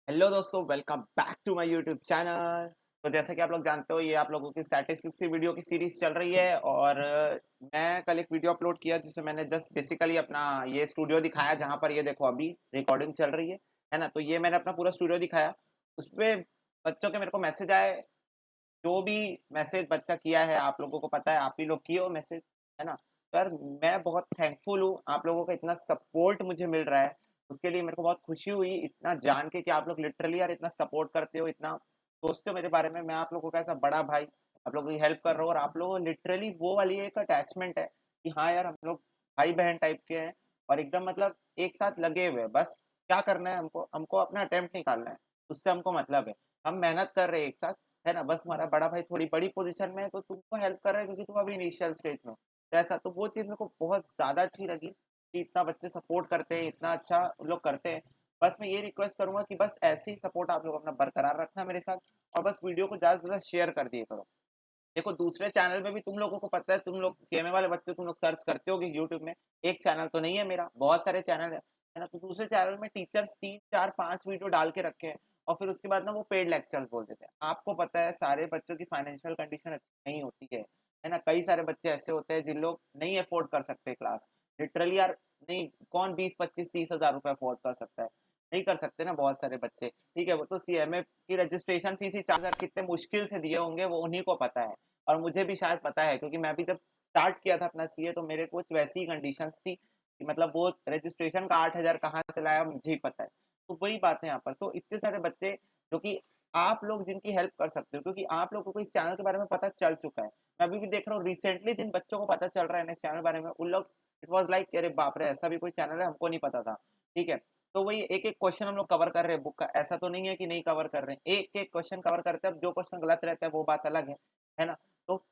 Hello दोस्तों, welcome back to my YouTube channel. तो जैसा कि आप लोग जानते हो, ये आप लोगों की स्टैटिस्टिक्स की वीडियो की सीरीज चल रही है। और मैं कल एक वीडियो अपलोड किया जिसमें मैंने जस्ट बेसिकली अपना ये स्टूडियो दिखाया, जहाँ पर ये देखो अभी रिकॉर्डिंग चल रही है ना। तो ये मैंने अपना पूरा स्टूडियो दिखाया। उस पर बच्चों के मेरे को मैसेज आए। जो भी मैसेज बच्चा किया है, आप लोगों को पता है, आप ही लोग किए हो मैसेज, है ना। पर मैं बहुत थैंकफुल हूँ, आप लोगों का इतना सपोर्ट मुझे मिल रहा है। उसके लिए मेरे को बहुत खुशी हुई इतना जान के कि आप लोग लिटरली यार इतना सपोर्ट करते हो, इतना सोचते हो मेरे बारे में। मैं आप लोगों का ऐसा बड़ा भाई, आप लोगों की हेल्प कर रहा हूँ, और आप लोगों लिटरली वो वाली एक अटैचमेंट है कि हाँ यार हम लोग भाई बहन टाइप के हैं। और एकदम मतलब एक साथ लगे हुए हैं। बस क्या करना है, हमको हमको अपना अटेम्प्ट निकालना है, उससे हमको मतलब है। हम मेहनत कर रहे हैं एक साथ, है ना। बस तुम्हारा बड़ा भाई थोड़ी बड़ी पोजीशन में है तो तुमको हेल्प कर रहा है, क्योंकि तुम अभी इनिशियल स्टेज में हो। तो ऐसा तो वो चीज़ मेरे को बहुत ज़्यादा अच्छी लगी कि इतना बच्चे सपोर्ट करते हैं, इतना अच्छा उन लोग करते हैं। बस मैं ये रिक्वेस्ट करूंगा कि बस ऐसे ही सपोर्ट आप लोग अपना बरकरार रखना मेरे साथ। और बस वीडियो को ज़्यादा से ज़्यादा शेयर कर दिए करो। देखो दूसरे चैनल में भी तुम लोगों को पता है, तुम लोग सीएमए वाले बच्चे तुम लोग सर्च करते हो कि यूट्यूब में। एक चैनल तो नहीं है मेरा, बहुत सारे चैनल है ना। तो दूसरे चैनल में टीचर्स 3 4 5 वीडियो डाल के रखे हैं, और फिर उसके बाद ना वो पेड लेक्चर्स बोल देते हैं। आपको पता है सारे बच्चों की फाइनेंशियल कंडीशन अच्छी नहीं होती है ना। कई सारे बच्चे ऐसे होते हैं जिन लोग नहीं अफोर्ड कर सकते क्लास, लिटरली यार। नहीं, कौन 20 25 30 हजार रुपए अफोर्ड कर सकता है? नहीं कर सकते ना बहुत सारे बच्चे। ठीक है, वो तो सीएमए की रजिस्ट्रेशन फीस ही 4 हजार कितने मुश्किल से दिए होंगे, वो उन्हीं को पता है। और मुझे भी शायद पता है, क्योंकि मैं भी जब स्टार्ट किया था अपना सीए तो मेरे कुछ वैसी ही कंडीशंस थी कि मतलब वो रजिस्ट्रेशन का 8 हजार कहाँ से लाया मुझे ही पता है। तो वही बात है यहाँ पर। तो इतने सारे बच्चे जो कि आप लोग जिनकी हेल्प कर सकते हो, क्योंकि आप लोगों को इस चैनल के बारे में पता चल चुका है। मैं अभी भी देख रहा हूँ रिसेंटली जिन बच्चों को पता चल रहा है इस चैनल के बारे में, उन लोग इट वॉज लाइक अरे बाप रे, ऐसा भी कोई चैनल है, हमको नहीं पता था। ठीक है। तो वही एक एक क्वेश्चन हम लोग कवर कर रहे हैं बुक का, ऐसा तो नहीं है कि नहीं कवर कर रहे हैं। एक एक क्वेश्चन कवर करते हैं। अब जो क्वेश्चन गलत रहता है वो बात अलग है ना। तो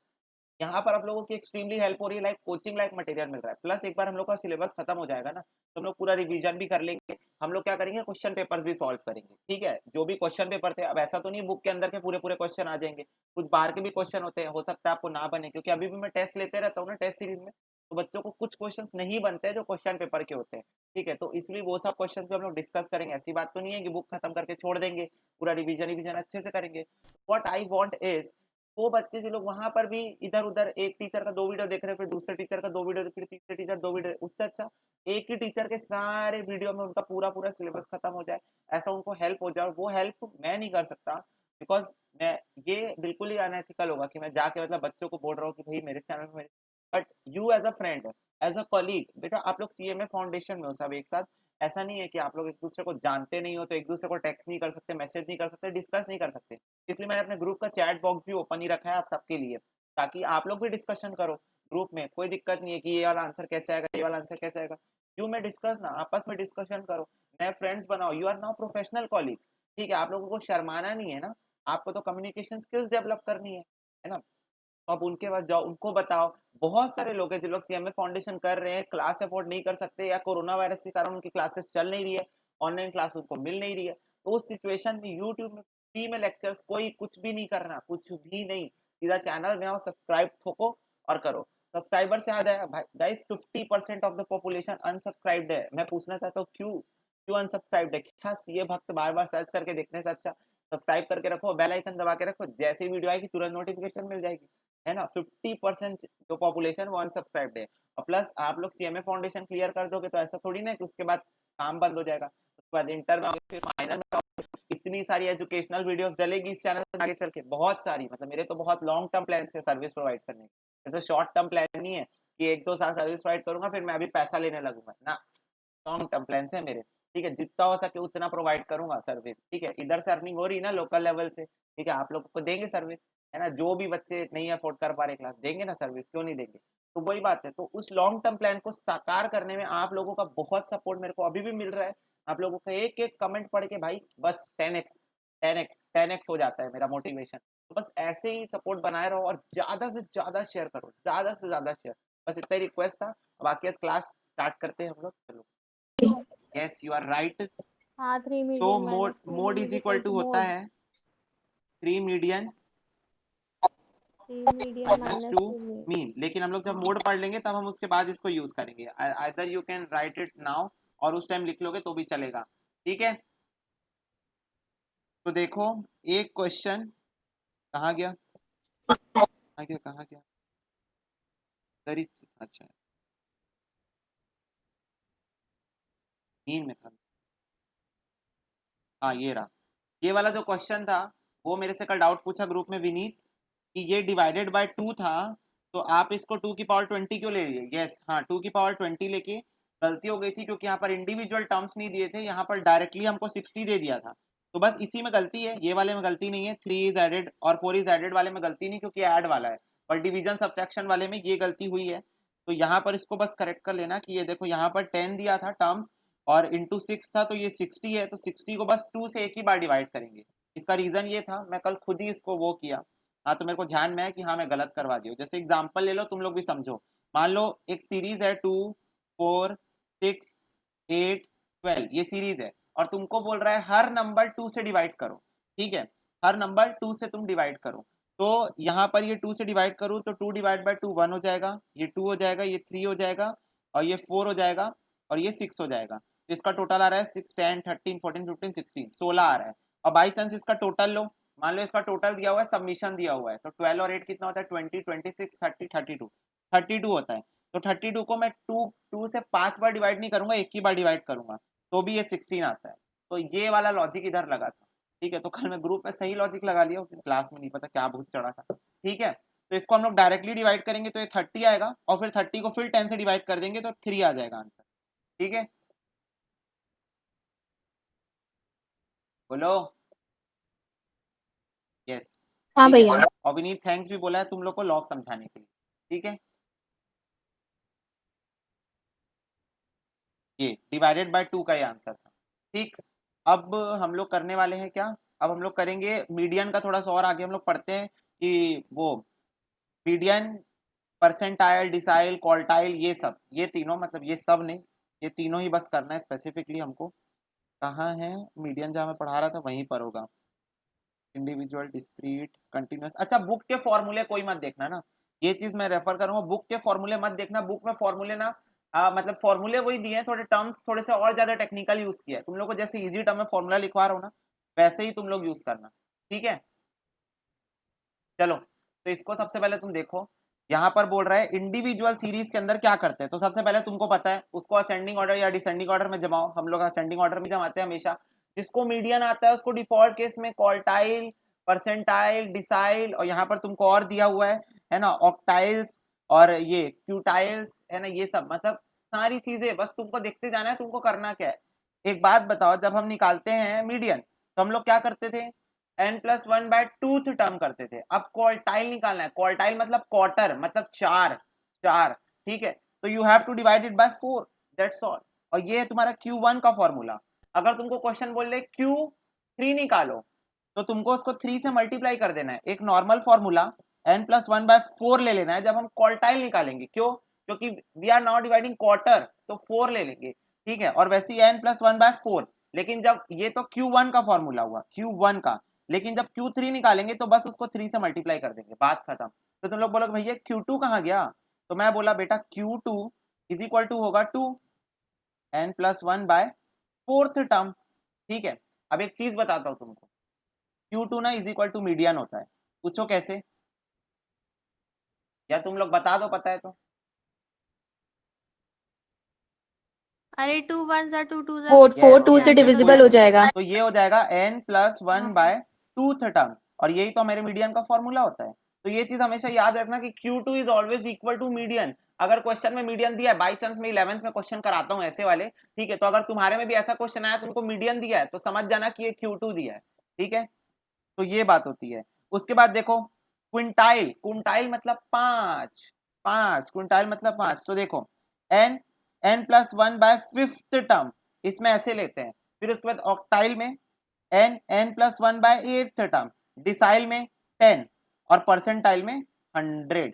यहाँ पर आप लोगों की एक्सट्रीमली हेल्प हो रही है, लाइक कोचिंग लाइक मटेरियल मिल रहा है। प्लस एक बार हम लोग का सिलेबस खत्म हो जाएगा ना, तो हम लोग पूरा रिवीजन भी कर लेंगे। हम लोग क्या करेंगे, क्वेश्चन पेपर्स भी सॉल्व करेंगे। ठीक है, जो भी क्वेश्चन पेपर थे, अब ऐसा तो नहीं बुक के अंदर के पूरे पूरे क्वेश्चन आ जाएंगे, कुछ बाहर के भी क्वेश्चन होते हैं, हो सकता है आपको ना बने, क्योंकि अभी भी मैं टेस्ट लेते रहता हूँ ना टेस्ट सीरीज में। तो बच्चों को कुछ क्वेश्चंस नहीं बनते हैं जो क्वेश्चन पेपर के होते हैं। ठीक है, तो इसलिए वो सब क्वेश्चन भी हम लोग डिस्कस करेंगे। ऐसी बात तो नहीं है कि बुक खत्म करके छोड़ देंगे, पूरा रिवीजन रिवीजन अच्छे से करेंगे। व्हाट आई वांट इज वो बच्चे जो लोग वहां पर भी इधर उधर एक टीचर का 2 वीडियो देख रहे हैं, फिर दूसरे टीचर का 2 वीडियो, फिर तीसरे टीचर 2 वीडियो, उससे अच्छा एक ही टीचर के सारे वीडियो में उनका पूरा पूरा सिलेबस खत्म हो जाए। ऐसा उनको हेल्प हो जाए। और वो हेल्प मैं नहीं कर सकता, बिकॉज मैं ये बिल्कुल ही अनएथिकल होगा कि मैं जाके मतलब बच्चों को बोल रहा हूँ कि भाई मेरे चैनल में। But you as a friend, as a colleague, बेटा आप लोग सीएमए फाउंडेशन में हो सब एक साथ। ऐसा नहीं है कि आप लोग एक दूसरे को जानते नहीं हो तो एक दूसरे को टेक्स्ट नहीं कर सकते, मैसेज नहीं कर सकते, डिस्कस नहीं कर सकते। इसलिए मैंने अपने ग्रुप का चैट बॉक्स भी ओपन ही रखा है आप सबके लिए, ताकि आप लोग भी डिस्कशन करो ग्रुप में। कोई दिक्कत नहीं है कि ये वाला आंसर कैसे आएगा, ये वाला आंसर कैसे आएगा। यू में डिस्कस ना, आपस में डिस्कशन करो, नए फ्रेंड्स बनाओ। You are now professional colleagues. ठीक है, आप लोगों को शर्माना नहीं है ना। आपको तो कम्युनिकेशन स्किल्स डेवलप करनी है ना। तो आप उनके पास जाओ, उनको बताओ। बहुत सारे लोग हैं जो लोग सीएमए फाउंडेशन कर रहे हैं, क्लास अफोर्ड नहीं कर सकते, या कोरोना वायरस के कारण उनकी क्लासेस चल नहीं रही है, ऑनलाइन क्लास उनको मिल नहीं रही है। तो उस सिचुएशन में यूट्यूब में फ्री में लेक्चर्स, कोई कुछ भी नहीं करना, कुछ भी नहीं, सीधा चैनल में आओ, सब्सक्राइब ठोको और करो। सब्सक्राइबर से याद है भाई गाइस, 50% ऑफ द पॉपुलेशन अनसब्सक्राइब्ड है। मैं पूछना चाहता हूँ क्यों क्यों अनसब्सक्राइब्ड है? क्या सीए भक्त बार बार सर्च करके देखने से अच्छा सब्सक्राइब करके रखो, बेल आइकन दबा के रखो, जैसी वीडियो आएगी तुरंत नोटिफिकेशन मिल जाएगी, है ना। 50% जो पॉपुलेशन वो अनसब्सक्राइब्ड है। और प्लस आप लोग सीएमए फाउंडेशन क्लियर कर दोगे तो ऐसा थोड़ी ना कि उसके बाद काम बंद हो जाएगा। उसके बाद इंटर में आओगे, फिर फाइनल में आओगे, इतनी सारी एजुकेशनल वीडियोस डलेगी इस चैनल पर आगे चल के, बहुत सारी। मतलब मेरे तो बहुत लॉन्ग टर्म प्लान है सर्विस प्रोवाइड करने के। जैसे शॉर्ट टर्म प्लान नहीं है कि 1 2 साल सर्विस प्रोवाइड करूंगा फिर मैं अभी पैसा लेने लगूंगा ना। लॉन्ग टर्म प्लान है मेरे। ठीक है, जितना हो सके उतना प्रोवाइड करूंगा सर्विस। ठीक है, इधर से अर्निंग हो रही है ना लोकल लेवल से, ठीक है, आप लोगों को देंगे सर्विस, है ना। जो भी बच्चे नहीं अफोर्ड कर पा रहे क्लास, देंगे ना सर्विस, क्यों नहीं देंगे। तो वही बात है। तो उस लॉन्ग टर्म प्लान को साकार करने में आप लोगों का बहुत सपोर्ट मेरे को अभी भी मिल रहा है। आप लोगों का एक एक कमेंट पढ़ के भाई बस 10x हो जाता है मेरा मोटिवेशन। तो बस ऐसे ही सपोर्ट बनाए रहो और ज्यादा से ज्यादा शेयर करो, ज्यादा से ज्यादा शेयर। बस इतना ही रिक्वेस्ट था। बाकी क्लास स्टार्ट करते हैं हम लोग, चलो। Yes you are right. हाँ, 3 तो median mode minus 2 mode mean is is equal equal to to होता मोड है 3 median 3 median minus minus 2 2 mean. Mean. लेकिन हम लोग जब मोड पढ़ लेंगे तब हम उसके बाद इसको यूज करेंगे। Either you can write it now, और उस टाइम लिख लोगे तो भी चलेगा। ठीक है। तो देखो एक क्वेश्चन कहाँ गया, कहाँ गया, कहाँ गया, इधर ही, अच्छा मीन में था, हाँ ये रहा। ये वाला जो क्वेश्चन था वो मेरे से कल डाउट पूछा ग्रुप में विनीत कि ये डिवाइडेड बाय 2 था, तो आप इसको 2 की पावर 20 क्यों ले लिए। यस हाँ, 2 की पावर 20 लेके गलती हो गई थी क्योंकि यहाँ पर इंडिविजुअल टर्म्स नहीं दिए थे, यहाँ पर डायरेक्टली हमको 60 दे दिया था। तो बस इसी में गलती है, ये वाले में गलती नहीं है। 3 इज एडेड और 4 इज एडेड वाले में गलती नहीं क्योंकि ऐड वाला है, और डिवीजन सब्ट्रैक्शन वाले में ये गलती हुई है। तो यहाँ पर इसको बस करेक्ट कर लेना कि ये देखो यहाँ पर 10 दिया था टर्म्स और इंटू 6 था, तो ये 60 है, तो 60 को बस 2 से एक ही बार डिवाइड करेंगे। इसका रीजन ये था, मैं कल खुद ही इसको वो किया, हाँ तो मेरे को ध्यान में है कि हाँ मैं गलत करवा दिया। जैसे एग्जांपल ले लो, तुम लोग भी समझो। मान लो एक सीरीज है 2 4 6 8 12, ये सीरीज है और तुमको बोल रहा है हर नंबर 2 से डिवाइड करो, ठीक है, हर नंबर 2 से तुम डिवाइड करो। तो यहाँ पर ये 2 से डिवाइड करूँ तो 2 डिवाइड बाय 2 1 हो जाएगा, ये 2 हो जाएगा, ये 3 हो जाएगा और ये 4 हो जाएगा और ये 6 हो जाएगा। तो इसका टोटल आ रहा है 6 10 13 14 15 16 16 आ रहा है। और बाई चांस इसका टोटल लो, मान लो इसका टोटल दिया हुआ है, सबमिशन दिया हुआ है, तो 12 और 8 कितना होता है 20 26 30 32 32 होता है। तो 32 को मैं 2 से 5 बार डिवाइड नहीं करूंगा, एक ही बार डिवाइड करूंगा, तो भी ये 16 आता है। तो ये वाला लॉजिक इधर लगा था, ठीक है। तो कल मैं ग्रुप में सही लॉजिक लगा लिया, उस दिन क्लास में नहीं पता क्या भूत चढ़ा था, ठीक है। तो इसको हम लोग डायरेक्टली डिवाइड करेंगे तो ये 30 आएगा और फिर 30 को फिर 10 से डिवाइड कर देंगे तो 3 आ जाएगा आंसर, ठीक है। बोलो यस, हाँ ठीक है। भैया। और विनीत थैंक्स भी बोला है तुम लोग को लॉग समझाने के लिए, ठीक है। ये डिवाइडेड बाय 2 का ये आंसर था, ठीक। अब हम लोग करने वाले हैं क्या, अब हम लोग करेंगे मीडियन का, थोड़ा सा और आगे हम लोग पढ़ते हैं कि वो मीडियन, परसेंटाइल, डिसाइल, क्वार्टाइल, ये तीनों, मतलब ये सब नहीं, ये तीनों ही बस करना है स्पेसिफिकली हमको। कहाँ है मीडियन, जहाँ मैं पढ़ा रहा था वहीं पर होगा। Individual, discrete, continuous. अच्छा बुक के फॉर्मूले कोई मत देखना ना, ये चीज मैं रेफर करूंगा, बुक के फॉर्मूले मत देखना। बुक में फॉर्मूले ना मतलब फॉर्मूले वही दिए हैं, थोड़े टर्म्स थोड़े से और ज्यादा टेक्निकल यूज किया है। तुम लोग को जैसे इजी टर्म में फॉर्मूला लिखवा रहा हूँ ना, वैसे ही तुम लोग यूज करना, ठीक है। चलो तो इसको सबसे पहले तुम देखो, यहाँ पर बोल रहा है इंडिविजुअल सीरीज के अंदर क्या करते हैं। तो सबसे पहले तुमको पता है उसको असेंडिंग ऑर्डर या डिसेंडिंग ऑर्डर में जमाओ, हम लोग असेंडिंग ऑर्डर में जमाते हैं हमेशा। जिसको मीडियन आता है उसको डिफॉल्ट केस में क्वार्टाइल, परसेंटाइल, डिसाइल, और यहाँ पर तुमको और दिया हुआ है ना, ऑक्टाइल्स और ये क्यूटाइल्स, है ना, ये सब, मतलब सारी चीजें बस तुमको देखते जाना है, तुमको करना क्या है। एक बात बताओ, जब हम निकालते हैं मीडियन तो हम लोग क्या करते थे, n+1/2 टर्म करते थे। अब क्वार्टाइल निकालना है, क्वार्टाइल मतलब क्वार्टर, मतलब चार, चार, ठीक है। तो you have to divide it by 4, that's all. और ये है तुम्हारा Q1 का फॉर्मूला। अगर तुमको क्वेश्चन बोल रहे Q3 निकालो तो तुमको उसको 3 से मल्टीप्लाई कर देना है। एक नॉर्मल फॉर्मूला n+1/4 ले लेना है जब हम क्वार्टाइल निकालेंगे, क्यों, क्योंकि we are not dividing quarter, तो 4 ले लेंगे, ठीक है। और वैसे ही n+1/4, लेकिन जब ये तो Q1 का फॉर्मूला हुआ, Q1 का, लेकिन जब Q3 निकालेंगे तो बस उसको 3 से मल्टीप्लाई कर देंगे, बात खत्म। तो तुम लोग बोलोगे भैया Q2 कहाँ गया, तो मैं बोला बेटा Q2 इज इक्वल टू होगा 2 n+1/4 टर्म, ठीक है। अब एक चीज बताता हूं तुमको, Q2 ना इज इक्वल टू मीडियन होता है, पूछो कैसे, या तुम लोग बता दो पता है तो। अरे 2 1 जा 2 2 जा वो 4 yes, 2 से yes, डिविजिबल हो जाएगा। तो ये हो जाएगा n+1 हाँ। बाय 2 टर्म, और यही तो मेरे मीडियन का फॉर्मूला होता है। तो ये चीज हमेशा याद रखना कि Q2 is always equal to median. अगर क्वेश्चन में मीडियन दिया है, बाई चांस में 11th में क्वेश्चन कराता हूँ ऐसे वाले, ठीक है, तो अगर तुम्हारे में भी ऐसा क्वेश्चन आया तुमको मीडियन दिया है तो समझ जाना कि ये Q2 दिया है, ठीक है। तो ये बात होती है। उसके बाद देखो क्विंटाइल, क्विंटाइल मतलब 5, 5 क्विंटाइल मतलब 5। तो देखो n+1/5 टर्म, इसमें ऐसे लेते हैं। फिर उसके बाद ऑक्टाइल में n+1/8 टर्म, डिसाइल में 10 और परसेंटाइल में 100,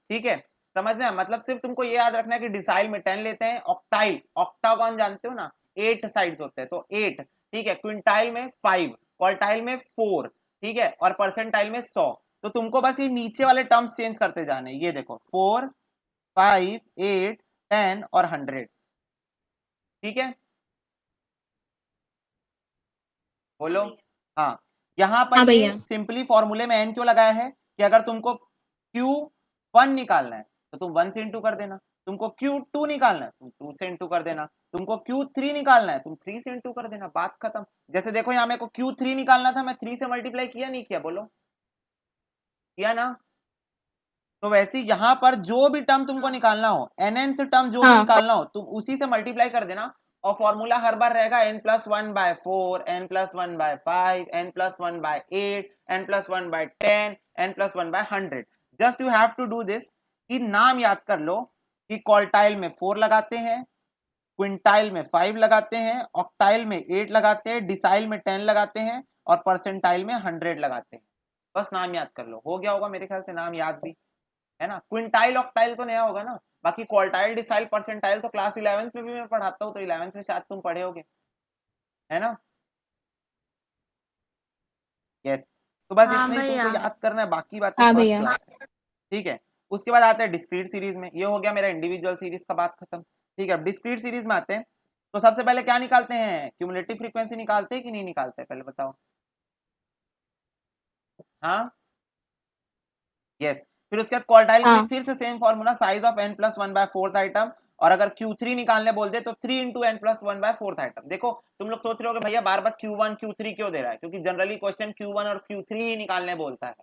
ठीक है। समझ में, मतलब सिर्फ तुमको ये याद रखना है कि डिसाइल में 10 लेते हैं, ऑक्टाइल, ऑक्टागन जानते हो ना, 8 साइड्स होते हैं तो 8, ठीक है। क्विंटाइल में 5, क्वार्टाइल में 4, ठीक है, और परसेंटाइल में 100। तो तुमको बस ये नीचे वाले टर्म्स चेंज करते जाने, ये देखो 4 5 8 10 और 100, ठीक है। बोलो हाँ। यहाँ हाँ पर ये भैया। सिंपली फॉर्मूले में n क्यों लगाया है कि अगर तुमको Q1 निकालना है तो तुम 1 से इंटू कर देना, तुमको Q2 निकालना है तुम 2 से इंटू कर देना, तुमको Q3 निकालना है तुम 3 से इंटू कर देना, बात खत्म। जैसे देखो यहाँ मेरे को Q3 निकालना था, मैं 3 से मल्टीप्लाई किया नहीं किया, बोलो किया ना? तो वैसे यहाँ पर जो भी टर्म तुमको निकालना हो, nth टर्म जो भी हाँ। निकालना हो तुम उसी से मल्टीप्लाई कर देना, और फॉर्मूला हर बार रहेगा n+1/4, n+1/5, n+1/8, n+1/10, n+1/100। Just you have to do this कि नाम याद कर लो कि क्वार्टाइल में 4 लगाते हैं, क्विंटाइल में 5 लगाते हैं, ऑक्टाइल में 8 लगाते हैं, डिसाइल में 10 लगाते हैं, और परसेंटाइल में 100 लगाते हैं। बस नाम याद कर लो, हो गया होगा मेरे ख्याल से, नाम याद भी है ना। क्विंटाइल ऑक्टाइल तो नया होगा ना, बाकी क्वार्टाइल डिसाइल परसेंटाइल तो क्लास 11th में भी मैं पढ़ाता हूँ, तो 11th में शायद तुम पढ़े होगे, है ना। यस, तो बस हाँ इतना ही तुमको भैया। याद करना है, बाकी बातें हाँ फर्स्ट भैया। क्लास है। ठीक है, उसके बाद आते हैं डिस्क्रीट सीरीज में। ये हो गया मेरा इंडिविजुअल सीरीज का बात खत्म। ठीक है, अब डिस्क्रीट सीरीज में आते हैं। तो सबसे पहले क्या निकालते हैं, क्यूमुलेटिव फ्रीक्वेंसी निकालते हैं कि नहीं निकालते, पहले बताओ। हाँ यस, फिर उसके बाद क्वार्टाइल के लिए हाँ। फिर से same formula, size of n+1/4 item, और अगर Q3 निकालने बोल दे तो 3 इंटू n+1/4 आइटम। देखो तुम लोग सोच रहे हो भैया बार बार Q1 Q3 क्यों दे रहा है, क्योंकि जनरली क्वेश्चन Q1 और Q3 ही निकालने बोलता है,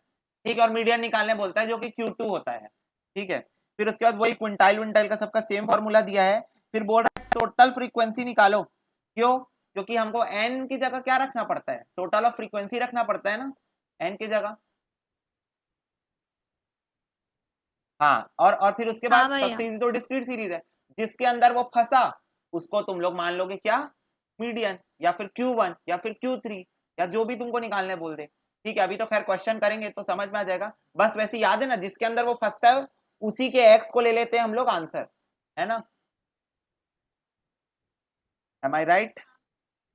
ठीक है, और मीडियन निकालने बोलता है जो कि Q2 होता है। ठीक है, फिर उसके बाद वही क्विंटाइल विंटाइल का सबका सेम फॉर्मूला दिया है। फिर बोल रहा है टोटल फ्रीक्वेंसी निकालो, क्यों, क्योंकि हमको n की जगह क्या रखना पड़ता है, टोटल ऑफ फ्रीक्वेंसी रखना पड़ता है ना n की जगह। हाँ, और फिर उसके हाँ बाद भैया। सबसे इजी तो डिस्क्रीट सीरीज है, जिसके अंदर वो फंसा उसको तुम लोग मान लोगे क्या, मीडियन, या फिर Q1 या फिर Q3, या जो भी तुमको निकालने बोल दे। ठीक है, अभी तो खैर क्वेश्चन करेंगे तो समझ में आ जाएगा, बस वैसे याद है ना, जिसके अंदर वो फंसता है उसी के एक्स को ले लेते हैं हम लोग आंसर, है ना। Am I right?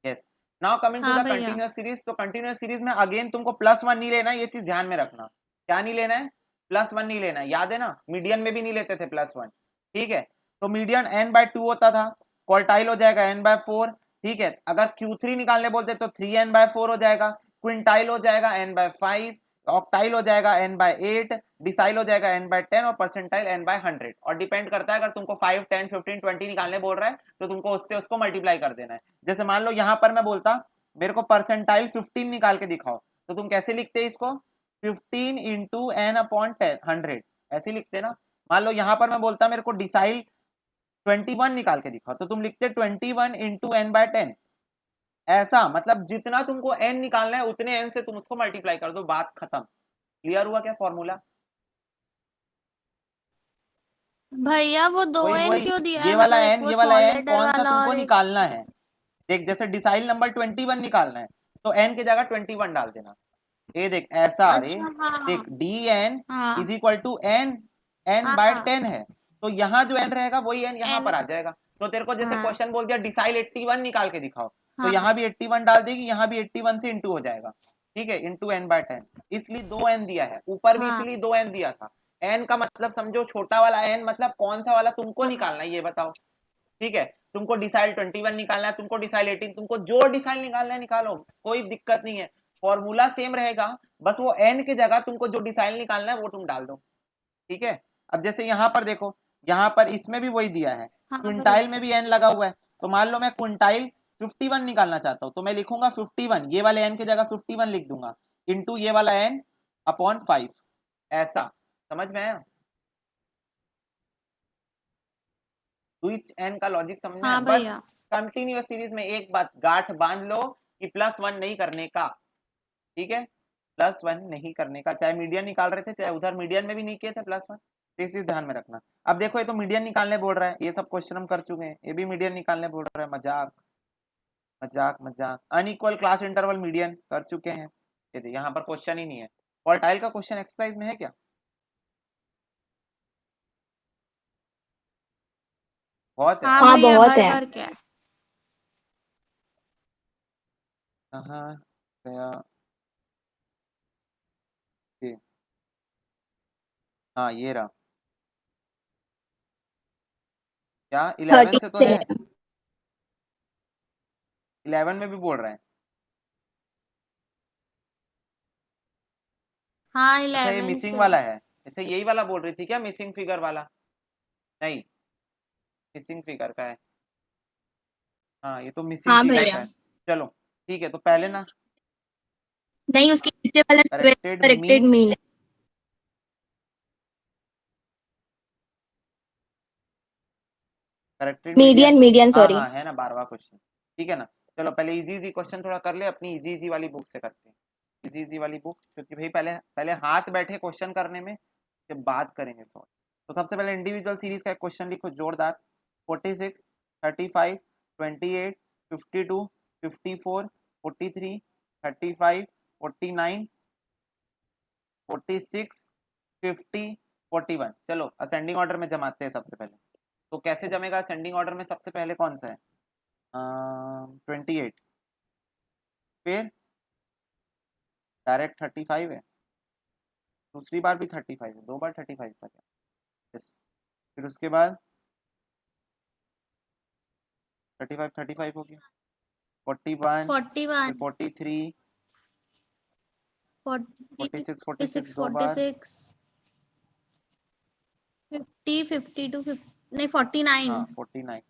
Yes. Now coming to हाँ द भैया। Continuous series. तो कंटिन्यूअस सीरीज में अगेन तुमको +1 नहीं लेना है, ये चीज ध्यान में रखना। क्या नहीं लेना है, +1 नहीं लेना है, याद है ना, मीडियन में भी नहीं लेते थे +1। ठीक है, तो मीडियन n/2 होता था, क्वार्टाइल हो जाएगा n/4। ठीक है, अगर Q3 निकालने बोलते तो 3n/4 हो जाएगा, क्विंटाइल हो जाएगा n/5, ऑक्टाइल हो जाएगा n/8, डिसाइल हो जाएगा n/10, और परसेंटाइल n/100। और डिपेंड करता है, अगर तुमको 5, 10, 15, 20 निकालने बोल रहा है तो तुमको उससे उसको मल्टीप्लाई कर देना है। जैसे मान लो यहाँ पर मैं बोलता मेरे को परसेंटाइल 15 निकाल के दिखाओ, तो तुम कैसे लिखते इसको, 15 इंटू n/100 ऐसे लिखते ना। मान लो यहाँ पर मैं बोलता मेरे को डिसाइल 21 निकाल के दिखाओ, तो तुम लिखते 21 इंटू n/10। ऐसा मतलब जितना तुमको n निकालना है उतने n से तुम उसको मल्टीप्लाई कर दो, बात खत्म। क्लियर हुआ क्या फॉर्मूला? भैया वो दो वही एन वही, क्यों दिया ये है, वाला मतलब एक n, वो ये वाला स्मॉल n लेटर कौन सा वाला तुमको और एक। निकालना है। देख जैसे डिसाइल नंबर 21 निकालना है तो n की जगह 21 डाल देना। ये देख ऐसा, अरे अच्छा हाँ। देख dn हाँ is equal to n by हाँ। 10 है, तो यहाँ जो n रहेगा वही n यहाँ एन। पर आ जाएगा। तो तेरे को जैसे हाँ क्वेश्चन बोल दिया डिसाइल 81 निकाल के दिखाओ, तो हाँ। यहाँ भी 81 डाल देगी, यहाँ भी 81 से इंटू हो जाएगा। ठीक है, इंटू n/10, इसलिए 2n दिया है, ऊपर भी हाँ इसलिए 2n दिया था। n का मतलब समझो छोटा वाला n, मतलब कौन सा वाला तुमको हाँ। निकालना है ये बताओ। ठीक है, तुमको डिसाइल 21 निकालना है, तुमको डिसाइल 18, तुमको जो डिसाइल निकालना है निकालो, कोई दिक्कत नहीं है, फॉर्मूला सेम रहेगा, बस वो n की जगह तुमको जो डिसाइल निकालना है वो तुम डाल दो। ठीक है, अब जैसे यहाँ पर देखो, यहाँ पर इसमें भी वही दिया है, हाँ क्विंटाइल भैया। में भी n लगा हुआ है, तो मान लो मैं क्विंटाइल 51 निकालना चाहता हूँ, तो मैं लिखूंगा 51, ये वाले n की जगह 51 लिख दूंगा, इंटू ये वाला n अपॉन 5। ऐसा समझ में आया, स्विच एन का लॉजिक समझ में है। हाँ बस भैया। कंटिन्यूअस सीरीज में एक बात गांठ बांध लो कि +1 नहीं करने का। ठीक है, +1 नहीं करने का, चाहे मीडियन निकाल रहे थे चाहे उधर मीडियन में भी नहीं किए थे +1, तो इस चीज ध्यान में रखना। अब देखो ये तो मीडियन निकालने बोल रहा है, ये सब क्वेश्चन हम कर चुके हैं, ये भी मीडियन निकालने बोल रहा है, मजाक मजाक मजाक। अनइक्वल क्लास इंटरवल मीडियन कर चुके हैं, ये यहाँ पर क्वेश्चन ही नहीं है। क्वार्टाइल का क्वेश्चन एक्सरसाइज में है क्या? बहुत है। हाँ हाँ भैया बहुत भर है। भर के। कहाँ गया ये? हाँ ये रहा, क्या 11 13 से तो से है, है। 11 में भी बोल रहे हैं। हाँ अच्छा, ये 11 मिसिंग से। वाला है। अच्छा, यही वाला बोल रही थी क्या, मिसिंग फिगर वाला? नहीं, मिसिंग फिगर का है। हाँ, ये तो मिसिंग हाँ फिगर का भैया। है। चलो ठीक है, तो पहले ना नहीं, उसके नीचे वाला corrected corrected mean, mean. Corrected median. Median हाँ सॉरी। हाँ, है ना 12वां क्वेश्चन। ठीक है ना। चलो पहले इजी इजी क्वेश्चन थोड़ा कर ले, अपनी इजी इजी वाली बुक से करते हैं। इजी इजी वाली बुक, क्योंकि भाई पहले पहले हाथ बैठे क्वेश्चन करने में, फिर बात करेंगे सॉल्व। तो सबसे पहले इंडिविजुअल सीरीज का एक क्वेश्चन लिखो जोरदार। 46, 35, 28, 52, 54, 43, 35, 49, 46, 50, 41। चलो असेंडिंग ऑर्डर में जमाते हैं सबसे पहले। तो कैसे जमेगा असेंडिंग ऑर्डर में? सबसे पहले कौन सा है? 28, फिर डायरेक्ट 35 है, दूसरी बार भी 35 है, 2 बार 35 था क्या? यस। फिर उसके बाद 35 हो गया, 41, 41, फिर 43, 40, 46 46, 46 2 बार, 46, 50, 52, 50, नहीं 49, हाँ 49,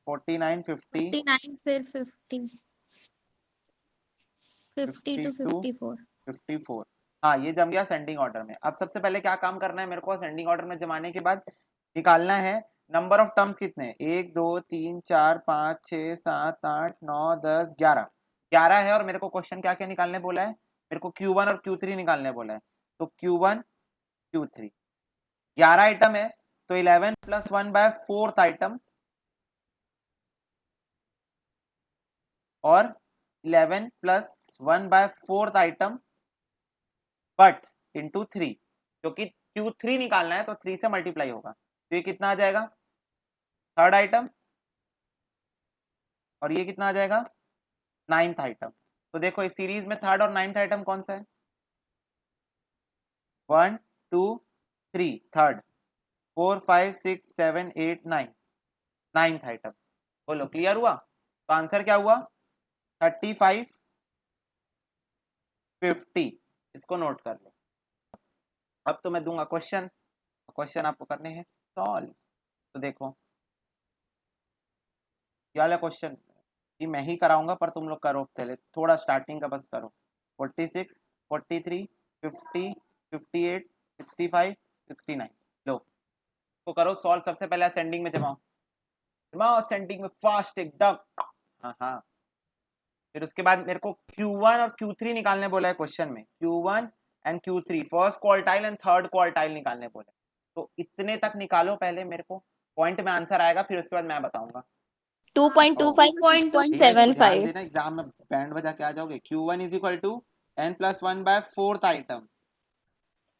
49, 50, 49 फिर 50, 50 to 52, 54। 54। हाँ, ये जम गया असेंडिंग ऑर्डर में। अब सबसे पहले क्या काम करना है मेरे को? असेंडिंग ऑर्डर में जमाने के बाद निकालना है नंबर ऑफ टर्म्स कितने हैं। 1 2 3 4 5 6 7 8 9 10 11। 11 है, और मेरे को क्वेश्चन क्या क्या निकालने बोला है? मेरे को Q1 और Q3 निकालने बोला है। तो Q1 Q3 11 आइटम है, तो 11 + 1/4 आइटम, और 11 + 1/4 आइटम बट इंटू 3, क्योंकि Q3 निकालना है तो 3 से मल्टीप्लाई होगा। तो ये कितना आ जाएगा? थर्ड आइटम, और ये कितना आ जाएगा? 9th item. तो देखो इस सीरीज में थर्ड और 9th आइटम कौन सा है? 1 2 3 थर्ड, 4 5 6 7 8 9 9th आइटम। बोलो क्लियर हुआ? तो आंसर क्या हुआ? 35 50। इसको नोट कर लो। अब तो मैं दूंगा क्वेश्चंस, क्वेश्चन आपको करने हैं सॉल्व। तो देखो क्या वाला क्वेश्चन ये मैं ही कराऊंगा, पर तुम लोग करो पहले थोड़ा स्टार्टिंग का बस करो। 46, 43, 50, 58, 65, 69। लो तो करो सॉल्व। सबसे पहले असेंडिंग में जमाओ, जमाओ असेंडिंग में फास्ट एकदम। हाँ हाँ। फिर उसके बाद मेरे को Q1 और Q3 निकालने बोला है क्वेश्चन में। Q1 and Q3, first quartile and third quartile निकालने बोला है। तो इतने तक निकालो पहले, मेरे को पॉइंट में आंसर आएगा, फिर उसके बाद मैं बताऊंगा। 2.25 भैया इसको ध्यान 6.75। देना, एग्जाम में बैंड बजा के आ जाओगे। Q1 = n + 1/4 आइटम,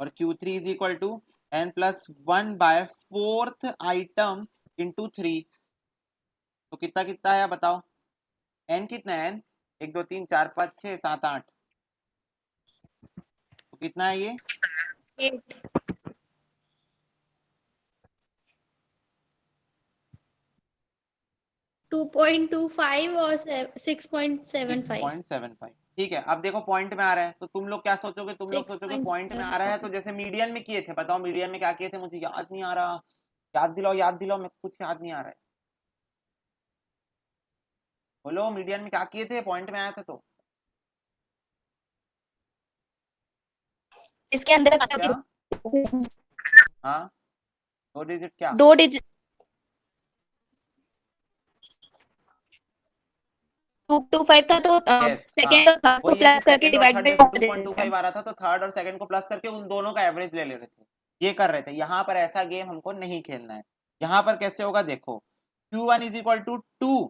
और Q3 = n + 1/4 आइटम इंटू 3। तो कितना कितना है बताओ? n कितना है? n 1 2 3 4 5 6 7 8। तो कितना है ये? 8, 2.25 और 6.75। 6.75। ठीक है, अब देखो पॉइंट में आ रहा है, तो तुम लोग क्या सोचोगे? तुम लोग सोचोगे पॉइंट में आ रहा है, तो 6.75। जैसे मीडियन में किए थे। बताओ मीडियन में क्या किए थे? मुझे याद नहीं आ रहा। याद दिलाओ, याद दिलाओ, मेरे को कुछ याद नहीं आ रहा है। बोलो मीडियन में क्या किए थे? पॉइंट में आया था तो इसके अंदर क्या? हाँ, 2 डिजिट क्या? 2 डिजिट 2.25 था, तो यस हाँ, सेकेंड को वही है कि प्लस करके सेकंड और डिवाइड थर्ड बाय में से कर देते 2.25 हैं। आ रहा था, तो थर्ड और सेकंड को प्लस करके उन दोनों का एवरेज ले रहे थे। ये कर रहे थे। यहाँ पर ऐसा गेम हमको नहीं खेलना है। यहाँ पर कैसे होगा देखो, Q1 = 2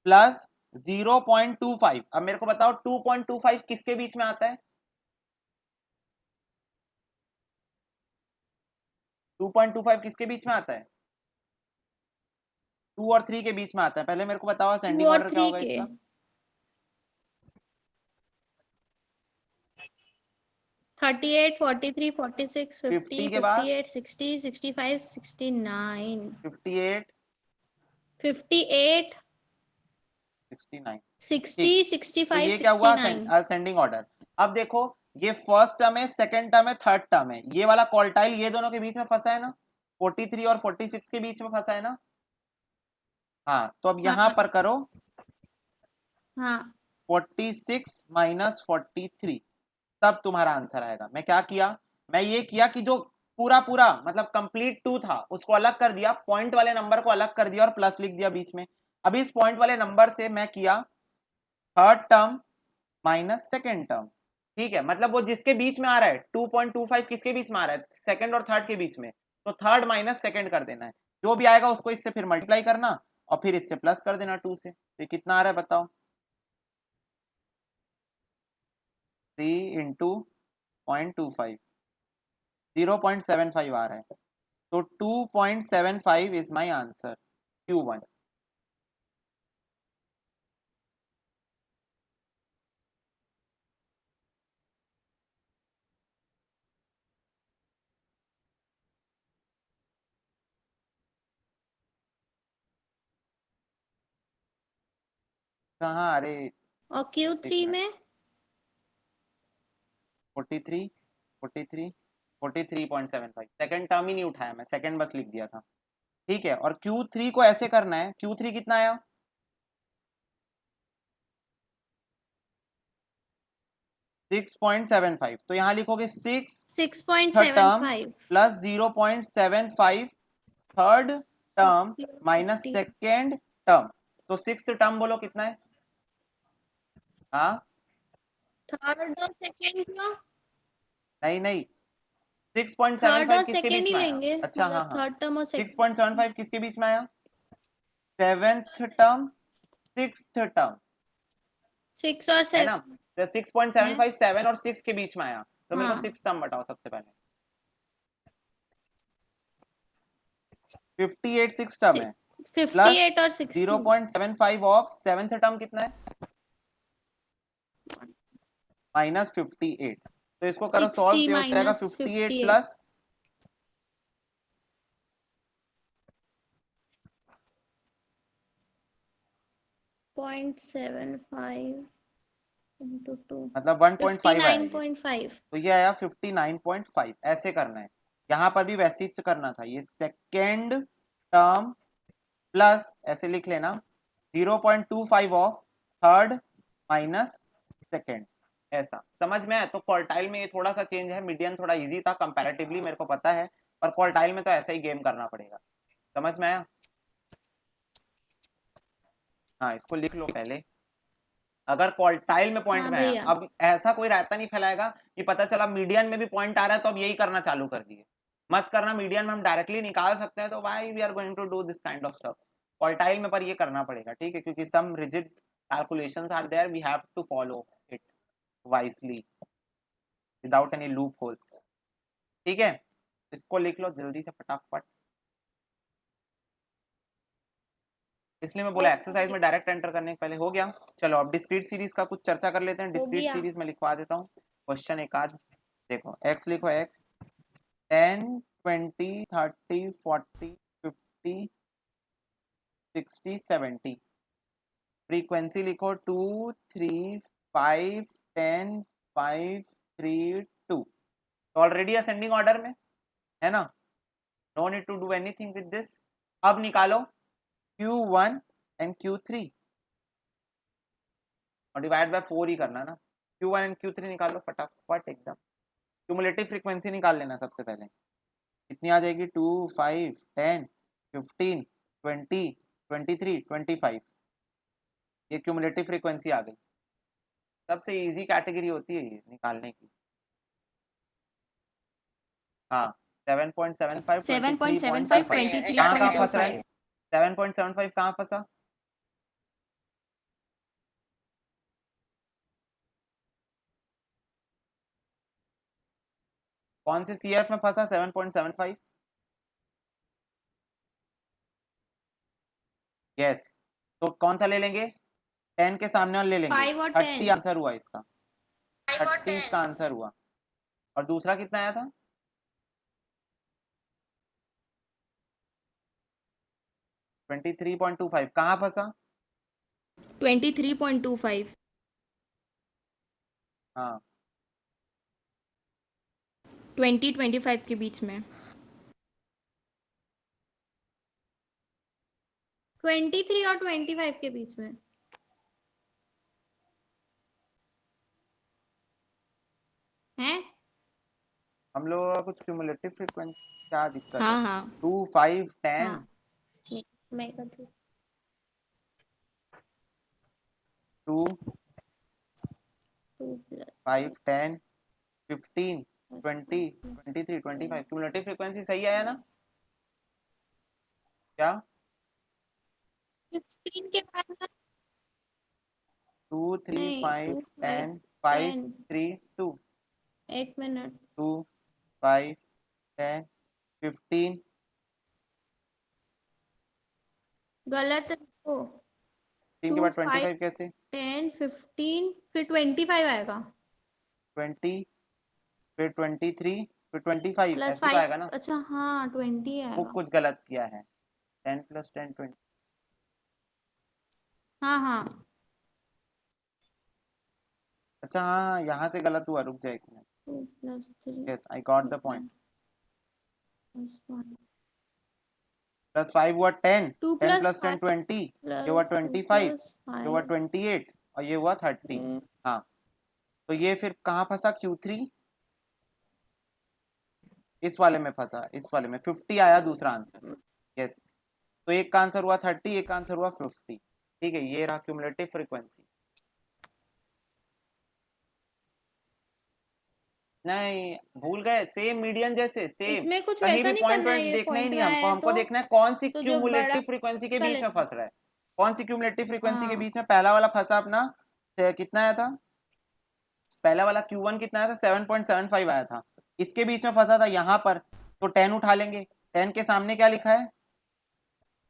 प्लस 0.25। अब मेरे को बताओ 2.25 किसके बीच में आता है? 2.25 किसके बीच में आता है? 2 और 3 के बीच में आता है। पहले मेरे को बताओ 2 असेंडिंग और ऑर्डर क्या 3 होगा के इसका? 38, 43, 46, 50, 50 के बाद 58, 60, 65, 69, 58, 58, 69। 60, ठीक, तो 65, ये क्या हुआ? 69। Ascending order. अब देखो ये फर्स्ट टर्म है, सेकंड टर्म है, थर्ड टर्म है, ये वाला क्वार्टाइल ये दोनों के बीच में फंसा है ना, 43 और 46 के बीच में फंसा है ना। हाँ तो अब यहां हाँ पर करो हाँ 46 माइनस 43, तब तुम्हारा आंसर आएगा। मैं क्या किया, मैं ये किया कि जो पूरा पूरा मतलब कंप्लीट 2 था उसको अलग कर दिया, पॉइंट वाले नंबर को अलग कर दिया और प्लस लिख दिया बीच में। अभी इस पॉइंट वाले नंबर से मैं किया third term minus second term, ठीक है, मतलब वो जिसके बीच में आ रहा है 2.25 किसके बीच में आ रहा है, सेकंड और थर्ड के बीच में, तो थर्ड माइनस सेकंड कर देना है, जो भी आएगा उसको इससे फिर मल्टीप्लाई करना और फिर इससे प्लस कर देना 2 से। तो कितना आ रहा है बताओ, 3 इंटू 0.25, 0.75 आ रहा है, तो 2.75 इज माई आंसर Q1। कहाँ, अरे और एक Q3 मिनट, में 43 43 43.75, सेकंड टर्म ही नहीं उठाया मैं, सेकंड बस लिख दिया था, ठीक है। और Q3 को ऐसे करना है, Q3 कितना आया, 6.75, तो यहाँ लिखोगे 6 third term 6.75 plus 0.75 third term minus 50 second term, तो सिक्स्थ टर्म बोलो कितना है, हाँ थर्ड और सेकंड का, नहीं नहीं, थर्ड 6.75 और किसके सेकंड बीच ही में आया, लेंगे, अच्छा हाँ मतलब हाँ, थर्ड टर्म और सेकंड। 6.75 किसके बीच में आया, सेवेंथ टर्म सिक्स्थ टर्म, 6 और है ना, 7 तो 6.75 7 और 6 के बीच में आया, तो मेरे को हाँ 6 टर्म बताओ सबसे पहले, 58 6 टर्म है, प्लस 58 और 60 0.75 ऑफ सेवेंथ टर्म कितना है, माइनस 58, तो इसको करो सॉल्व, 60 तो हो जाएगा माइनस 58 58 प्लस 0.75 into 2 मतलब 1.5 आया ये, 59.5 तो ये आया 59.5, ऐसे करना है, यहाँ पर भी वैसे ही करना था, ये सेकेंड टर्म प्लस ऐसे लिख लेना 0.25 ऑफ थर्ड माइनस सेकेंड, ऐसा समझ में आया। तो क्वार्टाइल में ये थोड़ा सा चेंज है, मीडियन थोड़ा इजी था कंपैरेटिवली, मेरे को पता है, और क्वार्टाइल में तो ऐसा ही गेम करना पड़ेगा, समझ में आया। हाँ इसको लिख लो पहले, अगर क्वार्टाइल में पॉइंट हाँ में आया, भैया अब ऐसा कोई रायता नहीं फैलाएगा कि पता चला मीडियन में भी पॉइंट आ रहा है तो अब यही करना चालू कर दिए, मत करना, मीडियन में हम डायरेक्टली निकाल सकते हैं, तो why we are going to do this kind of stuffs, quartile में पर ये करना पड़ेगा, ठीक है, क्योंकि some rigid calculations are there, we have to follow it wisely without any loopholes, ठीक है। इसको लिख लो जल्दी से फटाफट, इसलिए मैं बोला एक्सरसाइज में डायरेक्ट एंटर करने के पहले हो गया। चलो अब डिस्क्रीट सीरीज का कुछ चर्चा कर लेते हैं, हो डिस्क्रीट गया। सीरीज में लिखवा देता हूँ क्वेश्चन एक आध, देखो x लिखो, x 10 20 30 40 50 60 70, फ्रीक्वेंसी लिखो 2 3 5 10 5 3 2, तो ऑलरेडी असेंडिंग ऑर्डर में है ना, no need to do anything with this. अब निकालो Q1 एंड Q3 और डिवाइड बाय 4 ही करना ना, Q1 एंड Q3 निकालो फटाफट एकदम, क्यूमुलेटिव फ्रीक्वेंसी निकाल लेना सबसे पहले, कितनी आ जाएगी, 2 5 10 15 20 23 25, ये क्यूमुलेटिव फ्रीक्वेंसी आ गई, सबसे इजी कैटेगरी होती है ये निकालने की। हाँ 7.75 23.25, कहाँ कहाँ फंस रहा है, 7.75 कहाँ फंसा, कौन से CF में फंसा 7.75, यस, तो कौन सा ले लेंगे, 10 के सामने वाला ले लेंगे, 5 और 30 10 आंसर हुआ इसका, 30 इसका आंसर हुआ, और दूसरा कितना आया था, 23.25, कहाँ फंसा, 23.25 हाँ 20-25 के बीच में 23 और 25 के बीच में है। हम लोग का कुछ क्यूमुलेटिव फ्रीक्वेंसी क्या दिक्कत है? हाँ हाँ 2 5 10 हाँ मैं करती हूँ 2 2 प्लस 5 10 15 20 23 25 क्यूमुलेटिव फ्रीक्वेंसी सही आया ना? क्या 15 के बाद ना 2 3 नहीं 5 2 5 10 5 10 3 2 एक मिनट 2 5 10 15 गलत है वो 3 के 2 बाद 5 25 कैसे? 10 15 फिर 25 आएगा 20 फिर 23 फिर 25 प्लस ऐसे तो 5। आएगा ना? अच्छा हाँ 20 वो आएगा। कुछ गलत किया है। 10 + 10 20। हाँ हाँ अच्छा हाँ, यहाँ से गलत हुआ, रुक जाए एक minute. 2 plus 3 yes I got the point. +5 हुआ 10, 2 10 प्लस + 10 20, ये हुआ प्लस 2 25, प्लस ये हुआ 5 28 और ये हुआ 30। हाँ तो ये फिर कहाँ फंसा? Q3 इस वाले में फंसा, इस वाले में 50 आया दूसरा आंसर। यस तो एक का आंसर हुआ 30, एक का आंसर हुआ 50। ठीक है, ये रहा क्यूमुलेटिव फ्रीक्वेंसी। नहीं भूल गए, सेम मीडियन जैसे सेम, इसमें कुछ कहीं वैसा भी नहीं पॉइंट करना है, पॉइंट ये देखना ही पॉइंट नहीं में हमको, आया हमको देखना है कौन सी तो जो बड़ा क्यूमुलेटिव फ्रीक्वेंसी के का बीच में लेना। फंस रहा है। कौन सी क्यूमुलेटिव फ्रीक्वेंसी के हाँ बीच में? पहला वाला फंसा अपना कितना आया था? पहला वाला Q1 कितना आया था? 7.75 आया था। इसके बीच में फंसा था यहाँ पर, तो 10 उठा लेंगे। 10 के सामने क्या लिखा है?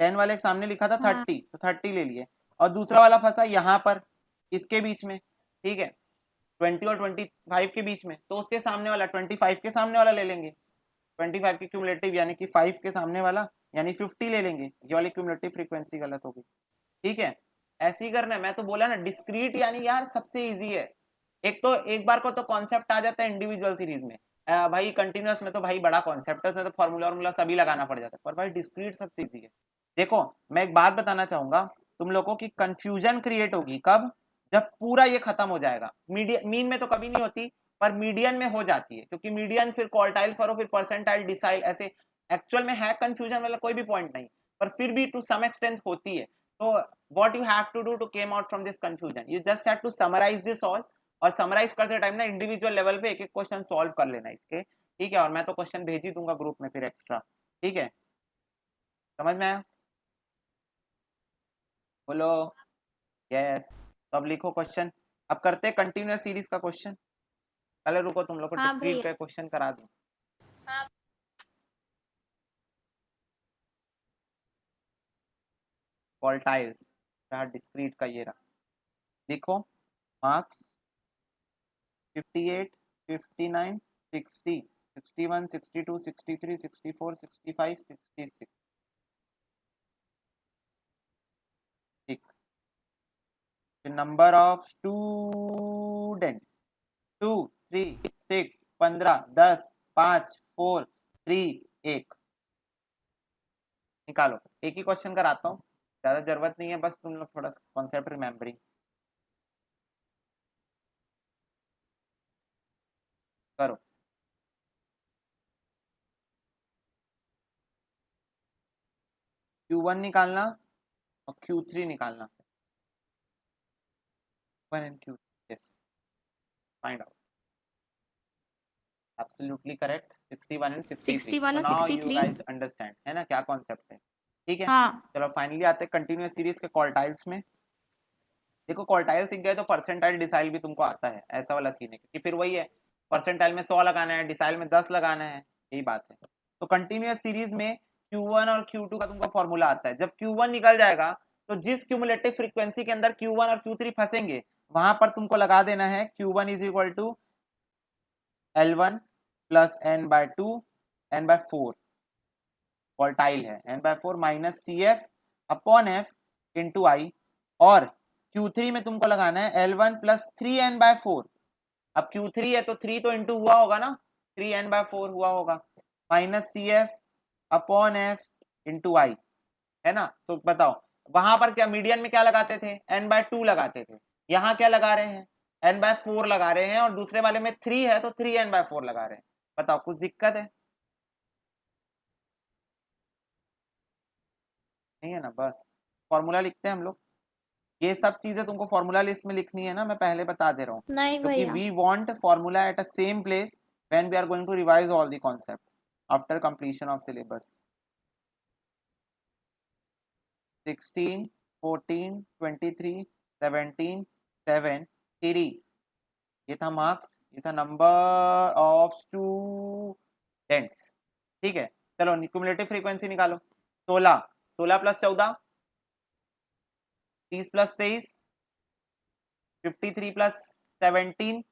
10 वाले के सामने लिखा था हाँ 30, तो 30 ले लिए। और दूसरा वाला फंसा यहाँ पर, इसके बीच में, ठीक है 20 और 25 के बीच में, तो उसके सामने वाला 25 के सामने वाला ले लेंगे। 25 की क्यूमुलेटिव यानी कि 5 के सामने वाला यानी 50 ले लेंगे। ये वाली क्यूमुलेटिव फ्रीक्वेंसी गलत हो गई। ठीक है, ऐसे ही करना है। मैं तो बोला ना डिस्क्रीट यानी यार सबसे इजी है। एक तो एक बार को तो कॉन्सेप्ट आ जाता है इंडिविजुअल सीरीज में, भाई कंटिन्यूअस में तो भाई बड़ा कॉन्सेप्ट है, तो फॉर्मूला वॉर्मूला सभी लगाना पड़ जाता है, पर भाई डिस्क्रीट सबसे इजी है। देखो मैं एक बात बताना चाहूंगा तुम लोगों की, कंफ्यूजन क्रिएट होगी कब? जब पूरा ये खत्म हो जाएगा। मीन में तो कभी नहीं होती, पर मीडियन में हो जाती है, क्योंकि मीडियन फिर क्वार्टाइल फरो फिर परसेंटाइल डिसाइल ऐसे एक्चुअल में है कंफ्यूजन वाला कोई भी पॉइंट नहीं, पर फिर भी टू सम एक्सटेंट होती है। तो what you have to do to came out from this confusion, you just have to summarise this all, और समराइज करते टाइम ना इंडिविजुअल लेवल पे एक एक क्वेश्चन सॉल्व कर लेना इसके। ठीक है, और मैं तो क्वेश्चन भेज ही दूंगा ग्रुप में फिर एक्स्ट्रा। ठीक है, समझ में आया? बोलो यस। तो अब लिखो क्वेश्चन। अब करते हैं कंटिन्यूअस सीरीज का क्वेश्चन। पहले रुको, तुम लोग को हाँ डिस्क्रीट भैया का क्वेश्चन करा दूं। क्वार्टाइल्स रहा, डिस्क्रीट का ये रहा। लिखो मार्क्स 58 59 60 61 62 63 64 65 66। ठीक, नंबर ऑफ स्टूडेंट्स 2 3 6 15 10 5 4 3 1। निकालो। एक ही क्वेश्चन कराता हूँ, ज्यादा जरूरत नहीं है, बस तुम लोग थोड़ा सा कॉन्सेप्ट रिमेम्बरिंग करो। Q1 निकालना और Q3 निकालना। Q1 and Q3, yes, find out. Absolutely correct. 61 and 63. 61 So और now you 63 guys understand है ना क्या कॉन्सेप्ट है। ठीक है, हाँ चलो फाइनली आते हैं कंटिन्यूअस सीरीज के क्वार्टाइल्स में। देखो क्वार्टाइल सीख गए तो परसेंटाइल डिसाइल भी तुमको आता है, ऐसा वाला सीन है, क्योंकि फिर वही है, परसेंटाइल में 100 लगाना है, डिसाइल में 10 लगाना है, यही बात है। तो कंटिन्यूअस सीरीज में Q1 और Q2 का तुमको फॉर्मूला आता है। जब Q1 निकल जाएगा तो जिस क्यूमुलेटिव फ्रीक्वेंसी के अंदर Q1 और Q3 फंसेंगे वहां पर तुमको लगा देना है Q1 is equal to L1 plus n/2 n/4, quartile है n/4 minus CF upon F into I, और Q3 में तुमको लगाना है L1 प्लस 3n/4। अब Q3 है तो 3 तो इंटू हुआ होगा ना, 3n/4 हुआ होगा, minus CF upon F into I, है ना। तो बताओ वहां पर क्या मीडियन में क्या लगाते थे, n/2 लगाते थे, यहाँ क्या लगा रहे हैं, n/4 लगा रहे हैं, और दूसरे वाले में 3 है तो 3n/4 लगा रहे हैं। बताओ कुछ दिक्कत है, नहीं है ना। बस फॉर्मूला लिखते हैं हम लोग, ये सब चीजें तुमको फॉर्मूला लिस्ट में लिखनी है ना, मैं पहले बता दे रहा हूँ, नहीं क्योंकि भैया, we want formula at a same place when we are going to revise all the concept after completion of syllabus. 16 14 23 17 7 3, ये था मार्क्स, ये था नंबर ऑफ स्टूडेंट्स। ठीक है, चलो क्यूमुलेटिव फ्रीक्वेंसी निकालो। 16 16 प्लस 14 30 प्लस 23 53 प्लस 17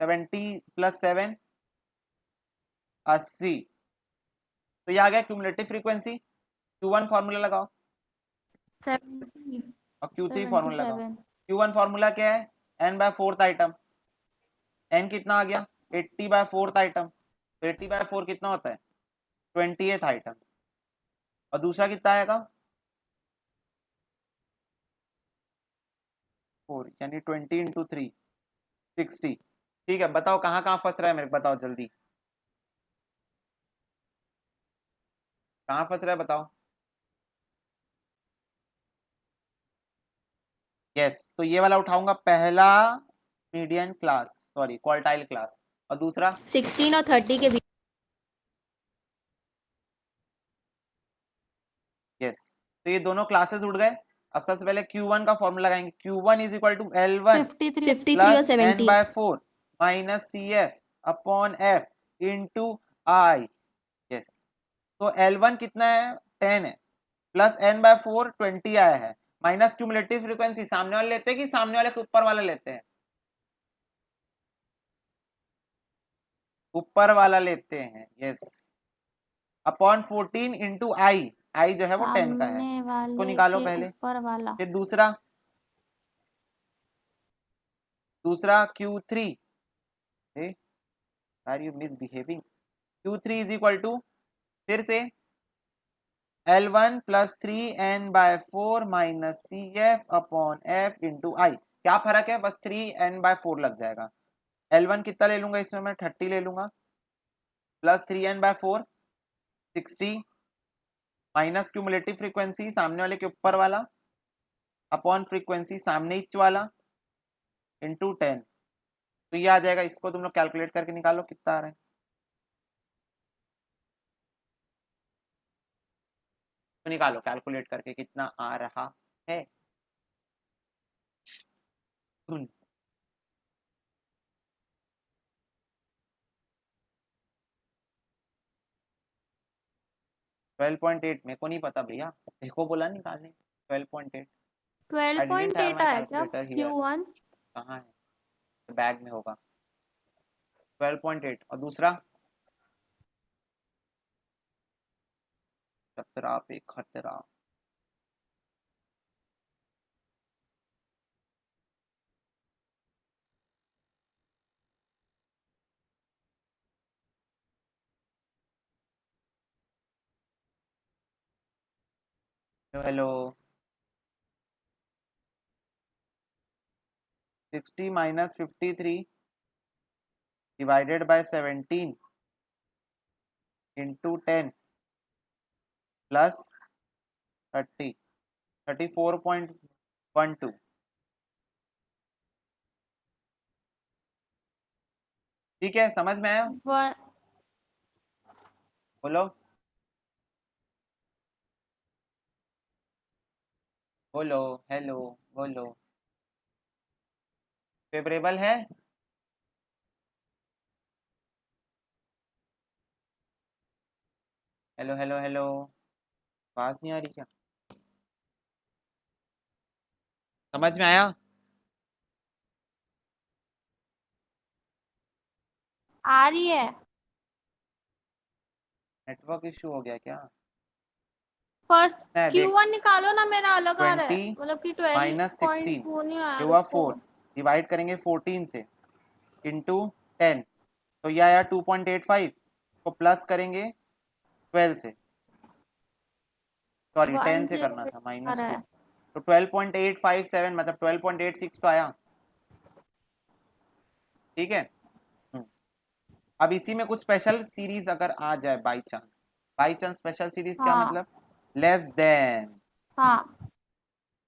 70 प्लस 7 80। तो ये आ गया क्यूमुलेटिव फ्रीक्वेंसी। Q1 फॉर्मूला लगाओ 70 और Q3 फॉर्मूला लगाओ। 77 Q1 फॉर्मूला क्या है, n/4 आइटम, n कितना आ गया 80/4 आइटम, तो 80/4 कितना होता है 20th आइटम, और दूसरा कितना आएगा 4, यानी 20 इंटू 3 60। ठीक है, बताओ कहाँ कहाँ फंस रहा है मेरे को बताओ जल्दी, कहाँ फंस रहा है बताओ। यस, तो ये वाला उठाऊंगा पहला median class, sorry quartile class, और दूसरा 16 और 30 के बीच। यस, तो ये दोनों क्लासेस उठ गए। अब सबसे पहले Q1 का फॉर्मूला लगाएंगे, Q1 is equal to L1 53 53 और plus 70। n/4 minus CF upon F into I. Yes, तो L1 कितना है 10 है, प्लस n/4 20 आया है, माइनस क्यूमुलेटिव फ्रीक्वेंसी सामने वाले लेते हैं कि सामने वाले के ऊपर वाला लेते हैं, ऊपर वाला लेते हैं। यस, अपॉन 14 इंटू आई, आई जो है वो 10 का है, सामने इसको वाले निकालो के पहले। ऊपर वाला। फिर दूसरा Q3, are you misbehaving, Q3 is equal to फिर से L1 plus 3n/4 minus CF upon F into I. क्या फर्क है, बस 3n/4 लग जाएगा। L1 कितना ले लूंगा इसमें मैं 30 ले लूंगा, plus 3n/4 60 minus cumulative frequency सामने वाले के ऊपर वाला अपॉन फ्रीक्वेंसी सामने इच वाला इंटू 10। तो ये आ जाएगा, इसको तुम लोग कैलकुलेट करके निकालो कितना आ रहा है, तो निकालो कैलकुलेट करके कितना आ रहा है। 12.8 मेरे को नहीं पता भैया, देखो बोला निकालने 12.8। I didn't have 12.8 my आया क्या calculator here। Q1? कहाँ है, बैग में होगा 12.8, और दूसरा 17 पे खतरा। Hello, 60 minus 53 divided by 17 into 10 plus 30 34.12। ठीक है, समझ में आया, वन बोलो बोलो, हेलो बोलो, फेवरेबल है। हेलो हेलो हेलो, आवाज नहीं आ रही क्या, समझ में आया। आ रही है। नेटवर्क इशू हो गया क्या, फर्स्ट है देख, Q1 निकालो ना, मेरा अलग आ रहा है, 20 मतलब कि माइनस 16 12.2 नहीं आया ये हुआ रुको। 4, डिवाइड करेंगे 14 से इंटू 10, तो ये आया 2.85 को प्लस करेंगे 12 से, सॉरी 10 से करना था, आ रहा -2, है। तो 12.857 मतलब 12.86 तो आया। ठीक है। अब इसी में कुछ स्पेशल सीरीज अगर आ जाए बाई चांस स्पेशल सीरीज क्या हाँ मतलब, लेस देन हाँ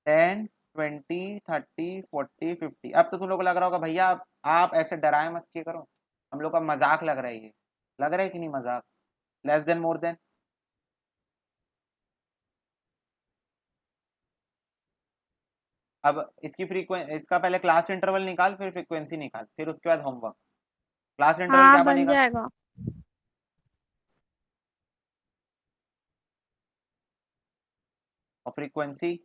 10 20 30 40 50। अब तो तुम लोग को लग रहा होगा भैया आप ऐसे डराए मत किए करो, हम लोग का मजाक लग रहा है, ये लग रहा है कि नहीं मजाक। लेस देन मोर देन, अब इसकी फ्रीक्वेंसी, इसका पहले क्लास इंटरवल निकाल, फिर फ्रीक्वेंसी निकाल, फिर उसके बाद होमवर्क। क्लास इंटरवल हाँ क्या बन बनेगा, जाएगा। और फ्रीक्वेंसी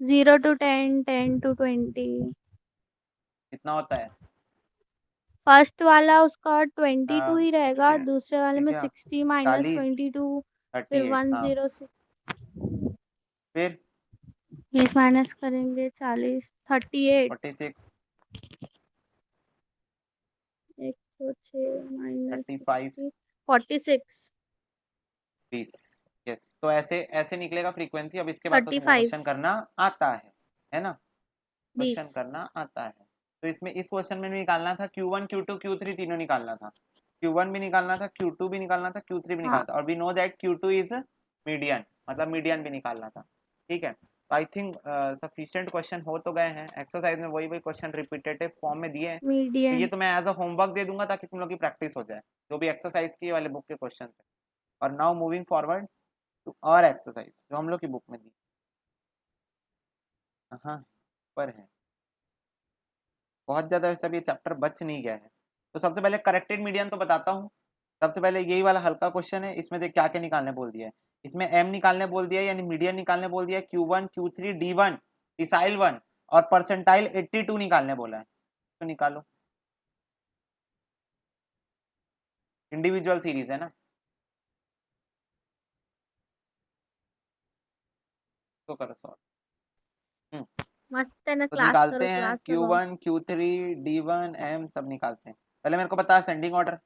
0 to 10, 10 to 20। कितना होता है, फर्स्ट वाला उसका 22 ही रहेगा, 16, दूसरे वाले में ठीक है, 60 माइनस 40 22, फिर 38, हाँ 106 फिर 20 माइनस करेंगे 40, 38। 46 106 माइनस 35 46 20। यस, तो ऐसे ऐसे निकलेगा फ्रीक्वेंसी। अब इसके बाद तो तुमको 35 क्वेश्चन करना आता है ना, 20। क्वेश्चन करना आता है। तो इसमें इस क्वेश्चन में भी निकालना था Q1 Q2 Q3 तीनों निकालना था, Q1 भी निकालना था, Q2 भी निकालना था, Q3 भी निकालना हाँ था, और we know that Q2 is median, मतलब मीडियन भी निकालना था। ठीक है, तो आई थिंक सफिशिएंट क्वेश्चन हो तो गए हैं। एक्सरसाइज में वही वही क्वेश्चन रिपीटेटिव फॉर्म में दिए हैं, तो ये मीडियन। तो मैं एज अ होमवर्क दे दूंगा ताकि तुम लोग की प्रैक्टिस हो जाए, जो भी एक्सरसाइज की वाले बुक के क्वेश्चन है। और नाउ मूविंग फॉरवर्ड टू और एक्सरसाइज जो हम लोग की बुक में दी। हाँ पर है, बहुत ज्यादा वैसा भी चैप्टर बच नहीं गया है। तो सबसे पहले करेक्टेड मीडियन तो बताता हूँ। सबसे पहले यही वाला हल्का क्वेश्चन है, इसमें देख क्या क्या निकालने बोल दिया है। इसमें एम निकालने बोल दिया है, यानी मीडियन निकालने बोल दिया है, Q1 Q3 D1 डिसाइल 1 और परसेंटाइल 82 निकालने बोला है, तो निकालो। इंडिविजुअल सीरीज है ना, तो करो सॉल्व। मस्त है ना, तो क्लास निकालते करो, हैं क्लास लगाओ। Q1 Q3 D1 M सब निकालते हैं। पहले मेरे को बता सेंडिंग ऑर्डर।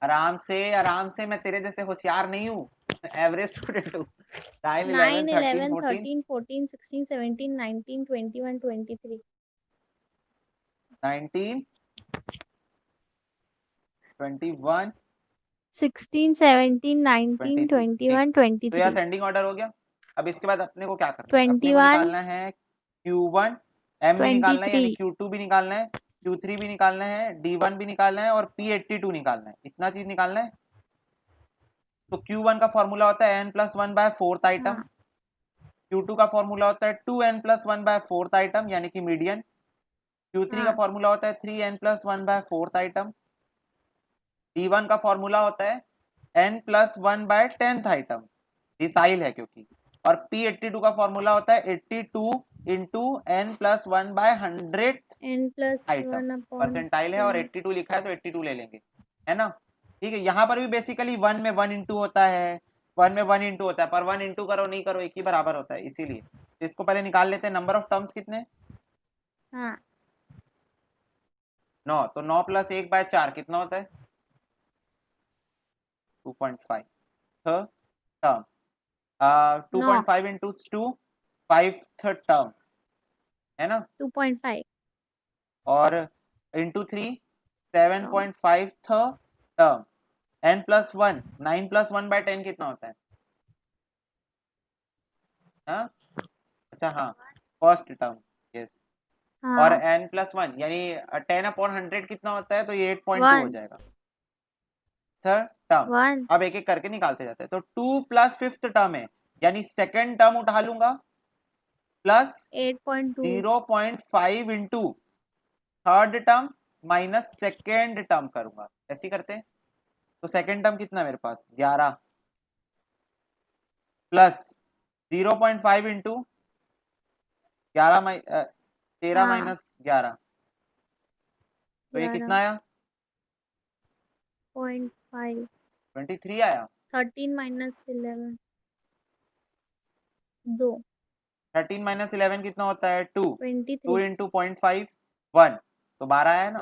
आराम से, मैं तेरे जैसे होशियार नहीं हूँ, एवरेज स्टूडेंट हूँ। 9 11 9, 13 11, 14 13, 14, 16, 17, 19, 21, 23। 19 21 16, 17, 19, 23, ठीक। 21, तो यह 23। सेंडिंग ऑर्डर हो गया। अब इसके बाद अपने को क्या करना है, अपने को 21, निकालना है Q1 M भी निकालना है, यानी 23। Q2 भी निकालना है, Q3 भी निकालना है, D1 भी निकालना है, और P82 निकालना है। इतना चीज निकालना है। तो Q1 का फॉर्मूला होता है n+1 बाय फोर्थ आइटम, हाँ Q2 का फॉर्मूला होता है 2n+1 बाय फोर्थ आइटम यानी कि मीडियन, Q3 का हाँ फॉर्मूला होता है 3n+1 by fourth item, D1 का फॉर्मूला होता है n+1 bye 10th item, decile है क्योंकि, और P82 का फॉर्मूला होता है 82 into n+1 bye 100th item. Percentile है और 1+1/10। 82 लिखा है तो 82 ले लेंगे, है ना। ठीक है, यहाँ पर भी बेसिकली 1 में 1 इंटू होता है, 1 में 1 इंटू होता है, पर 1 इंटू करो नहीं करो एक ही बराबर होता है, इसीलिए इसको पहले निकाल लेते हैं। नंबर ऑफ टर्म्स कितने, हाँ 9, तो 9 + 1 बाय 4 कितना होता है 2.5 टर्म, 9, 2.5 इंटू 2 5th टर्म, है ना, 2.5 और इंटू 3 7.5 टर्म, n+1 9+1 बाय 10 कितना होता है, हाँ अच्छा हाँ फर्स्ट टर्म, यस, और हाँ n+1 यानी 10/100 कितना होता है, तो ये 8.2 हो 1 जाएगा थर्ड टर्म। 1 अब एक एक करके निकालते जाते हैं, तो 2 + 5th टर्म है, यानी सेकेंड टर्म उठा लूंगा plus 8.2 0.5 into third term minus second term करूंगा, ऐसे करते हैं। तो सेकेंड टर्म कितना मेरे पास 11 प्लस 0.5 इंटू 13 हाँ माइनस 11, तो ये 11.5 कितना आया 23 आया। 13 - 11 2 13 माइनस 11 कितना होता है? 2। 2 23 इंटू 0.5 1, तो 12 आया ना।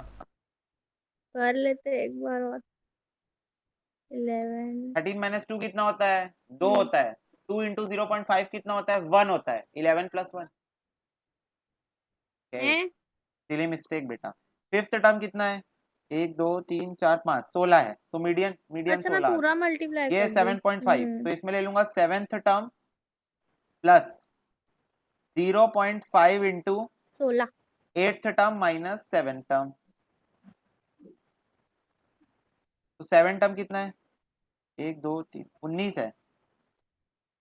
कर लेते एक बार और 11 13 माइनस 2 कितना होता है? 2 हम्म, होता है। 2 इंटू 0.5 कितना होता है? 1 होता है। 11 प्लस 1। हैं? सिली मिस्टेक बेटा। फिफ्थ टर्म कितना है? 1 2 3 4 5 16 है, तो मीडियन मीडियन अच्छा मैं 16 आ पूरा गया। मल्टीप्लाई ये कर दी 7.5, तो इसमें ले लूंगा seventh term plus 0.5 into 16 eighth term minus 7 term. तो 7 टर्म कितना है? 1 2 3 19 है।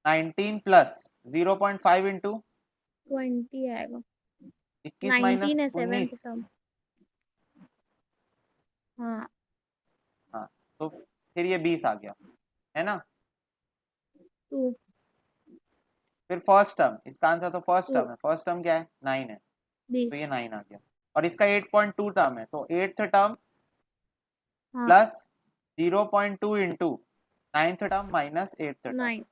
19 प्लस 0.5 इंटू 20 आएगा 21 19 माइनस है सेवेंथ 19। टर्म हाँ हाँ, तो फिर ये 20 आ गया, है ना। 2 फिर फर्स्ट टर्म, इसका आंसर तो फर्स्ट 2 टर्म है। फर्स्ट टर्म क्या है? 9 है, तो 20 ये 9 आ गया। और इसका 8.2 टर्म है, तो एट्थ टर्म हाँ plus 0.2 into ninth term minus eighth term. 9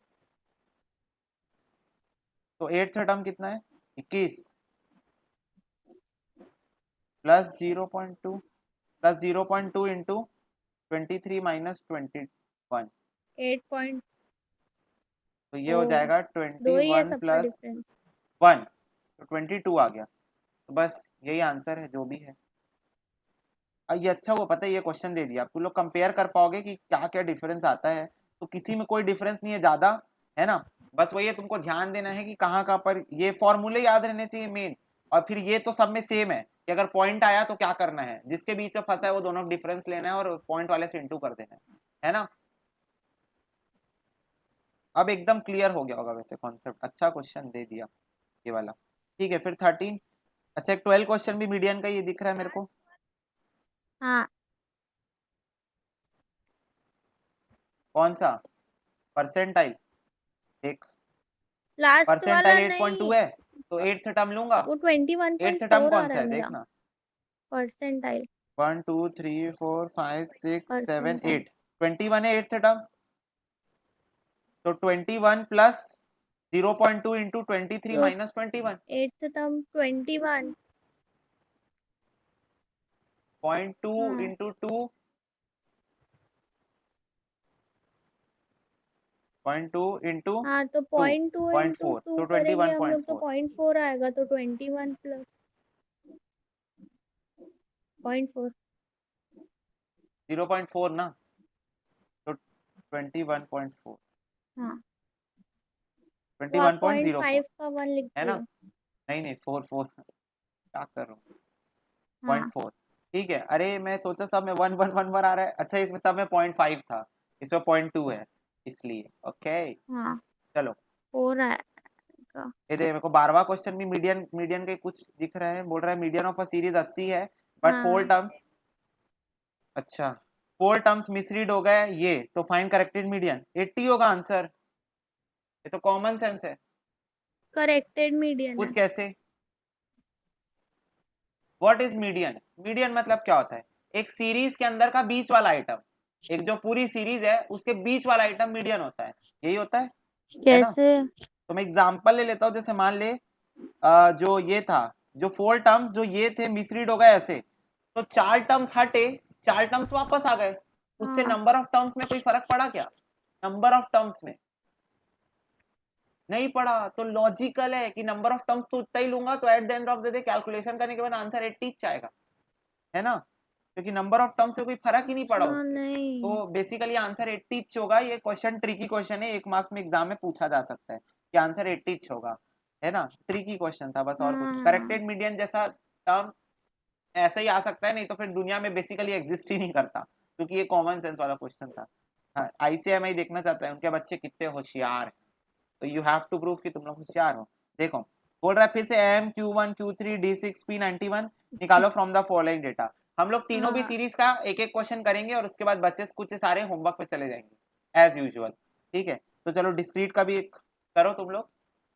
तो एट्थ टर्म कितना है? 21 plus 0.2 plus 0.2 into 23 minus 21, 8 point तो ये ओ हो जाएगा 2 ही है 21 सबका प्लस डिफरेंस 1, तो 22 आ गया। तो बस यही आंसर है जो भी है। ये अच्छा हुआ पता है ये क्वेश्चन दे दिया, आप तुम लोग कंपेयर कर पाओगे कि क्या क्या डिफरेंस आता है। तो किसी में कोई डिफरेंस नहीं है ज्यादा, है ना। बस वही है, तुमको ध्यान देना है कि कहाँ कहाँ पर ये फॉर्मूले याद रहने चाहिए मेन। और फिर ये तो सब में सेम है कि अगर पॉइंट आया तो क्या करना है, जिसके बीच में फंसा है वो दोनों डिफरेंस लेना है और पॉइंट वाले से इंटू कर देना है ना। अब एकदम क्लियर हो गया होगा वैसे कॉन्सेप्ट। अच्छा क्वेश्चन दे दिया ये वाला। ठीक है, फिर 13। अच्छा, एक 12 क्वेश्चन भी मीडियन का ये दिख रहा है मेरे को। हाँ कौन सा? परसेंटाइल। एक लास्ट परसेंटाइल वाला 8.2 नहीं है, तो एट्थ टर्म लूंगा। वो एट्थ टर्म 21.4 आ कौन रहा सा है है मेरा देखना। परसेंटाइल 1 2 3 4 5 6 7 परसेंटाइल 8, 21 है एट्थ टर्म। तो 21 प्लस 0.2 इंटू 23 तो माइनस 21, 8th टर्म 21 0.2 हाँ इंटू 2, 0.2 इंटू हाँ तो 2, 0.2 इंटू 0.4, 2 तो करेंगे हम लोग तो 21.4। 0.4 आएगा तो 21 प्लस 0.4 0.4 ना, तो 21.4, हाँ तो आप 21.04, 0.5 का 1 लिख है ना। दियो नहीं नहीं 4 क्या कर रहा हूँ। हाँ 0.4 ठीक है। अरे मैं सोचा सब में 1 1 1 1 आ रहा है। अच्छा, इसमें सब में 0.5 था, इसमें 0.2 है इसलिए। ओके, हाँ चलो। हो रहा है ये देखो, मेरे को 12वां क्वेश्चन भी मीडियन मीडियन के कुछ दिख रहे हैं। बोल रहा है मीडियन ऑफ अ सीरीज 80 है, बट फोर हाँ टर्म्स। अच्छा, फोर टर्म्स मिसरीड हो गए ये, तो फाइंड करेक्टेड मीडियन। 80 होगा आंसर, ये तो कॉमन सेंस है। करेक्टेड मीडियन कुछ है कैसे? What is median? मीडियन मतलब क्या होता है? एक सीरीज के अंदर का बीच वाला आइटम, एक जो पूरी सीरीज है उसके बीच वाला आइटम मीडियन होता है, यही होता है ना। कैसे तो मैं एग्जांपल ले लेता हूँ। जैसे मान ले जो ये था, जो फोर टर्म्स जो ये थे मिसरीड हो गए ऐसे, तो चार टर्म्स हटे, चार टर्म्स वापस आ गए। उससे हाँ नंबर ऑफ टर्म्स में कोई फर्क पड़ा क्या? नंबर ऑफ टर्म्स में नहीं पड़ा। तो लॉजिकल है कि नंबर ऑफ टर्म्स तो उतना ही लूंगा, तो at the end of the day calculation करने के बाद आंसर 80 आएगा, है ना। क्योंकि नंबर ऑफ टर्म्स से कोई फर्क ही नहीं पड़ा अच्छा उससे। नहीं तो बेसिकली आंसर 80 होगा। ये क्वेश्चन ट्रिकी क्वेश्चन है, एक मार्क्स में एग्जाम में पूछा जा सकता है कि आंसर 80 होगा, है ना। ट्रिकी क्वेश्चन था बस, और कुछ नहीं। हाँ करेक्टेड मीडियन जैसा टर्म ऐसा ही आ सकता है, नहीं तो फिर दुनिया में बेसिकली एग्जिस्ट ही नहीं करता, क्योंकि ये कॉमन सेंस वाला क्वेश्चन था। हाँ, आईसीएमआई देखना चाहता है उनके बच्चे कितने होशियार हैं, तो यू हैव टू प्रूव कि तुम लोग होशियार हो। देखो, बोल रहा है फिर से M Q1 Q3 D6 P91 निकालो फ्रॉम द फॉलोइंग डेटा। हम लोग तीनों भी हाँ सीरीज का एक एक क्वेश्चन करेंगे और उसके बाद बच्चे कुछ सारे होमवर्क पे चले जाएंगे एज यूजुअल। ठीक है, तो चलो डिस्क्रीट का भी एक करो तुम लोग,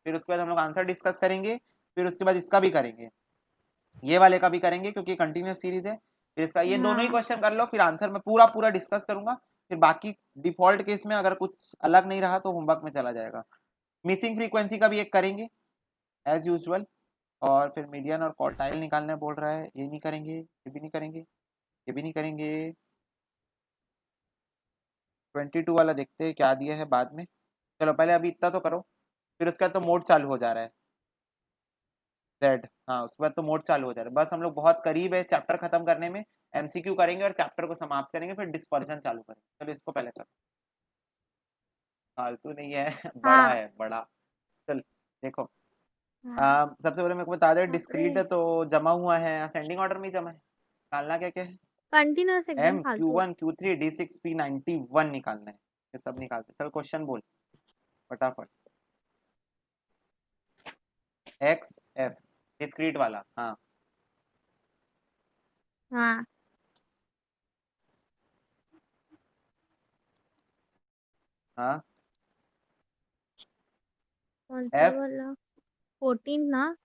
फिर उसके बाद हम लोग आंसर डिस्कस करेंगे, फिर उसके बाद इसका भी करेंगे, ये वाले का भी करेंगे क्योंकि कंटिन्यूस सीरीज है। फिर इसका ये दोनों ही हाँ क्वेश्चन कर लो, फिर आंसर में पूरा पूरा डिस्कस करूंगा। फिर बाकी डिफॉल्ट केस में अगर कुछ अलग नहीं रहा तो होमवर्क में चला जाएगा। मिसिंग फ्रीक्वेंसी का भी एक करेंगे, एज यूजुअल। और फिर मीडियन और क्वार्टाइल निकालना बोल रहा है, ये नहीं करेंगे, ये भी नहीं करेंगे, ये भी नहीं करेंगे। 22 वाला देखते हैं क्या दिया है बाद में। चलो पहले अभी इतना तो करो, फिर उसके बाद तो मोड चालू हो जा रहा है जेड। हाँ उसके बाद तो मोड चालू हो जा रहा है। बस हम लोग बहुत करीब है चैप्टर खत्म करने में। एमसीक्यू करेंगे और चैप्टर को समाप्त करेंगे, फिर डिस्पर्जन चालू करेंगे। चलो इसको पहले करो, फालतू नहीं है बड़ा हाँ है बड़ा। चल देखो, हाँ सबसे पहले मेरे को बता दे बाप रे डिस्क्रीट तो जमा हुआ है, असेंडिंग ऑर्डर में ही जमा है। निकालना क्या क्या है, कंटिन्यूअस एकदम एम क्यू फालतू। One Q three D six P 91 निकालना है। ये सब निकालते, चल क्वेश्चन बोल फटाफट। एक्स एफ डिस्क्रीट वाला, हाँ हाँ हाँ। कौन सा एफ वाला? 14 ना?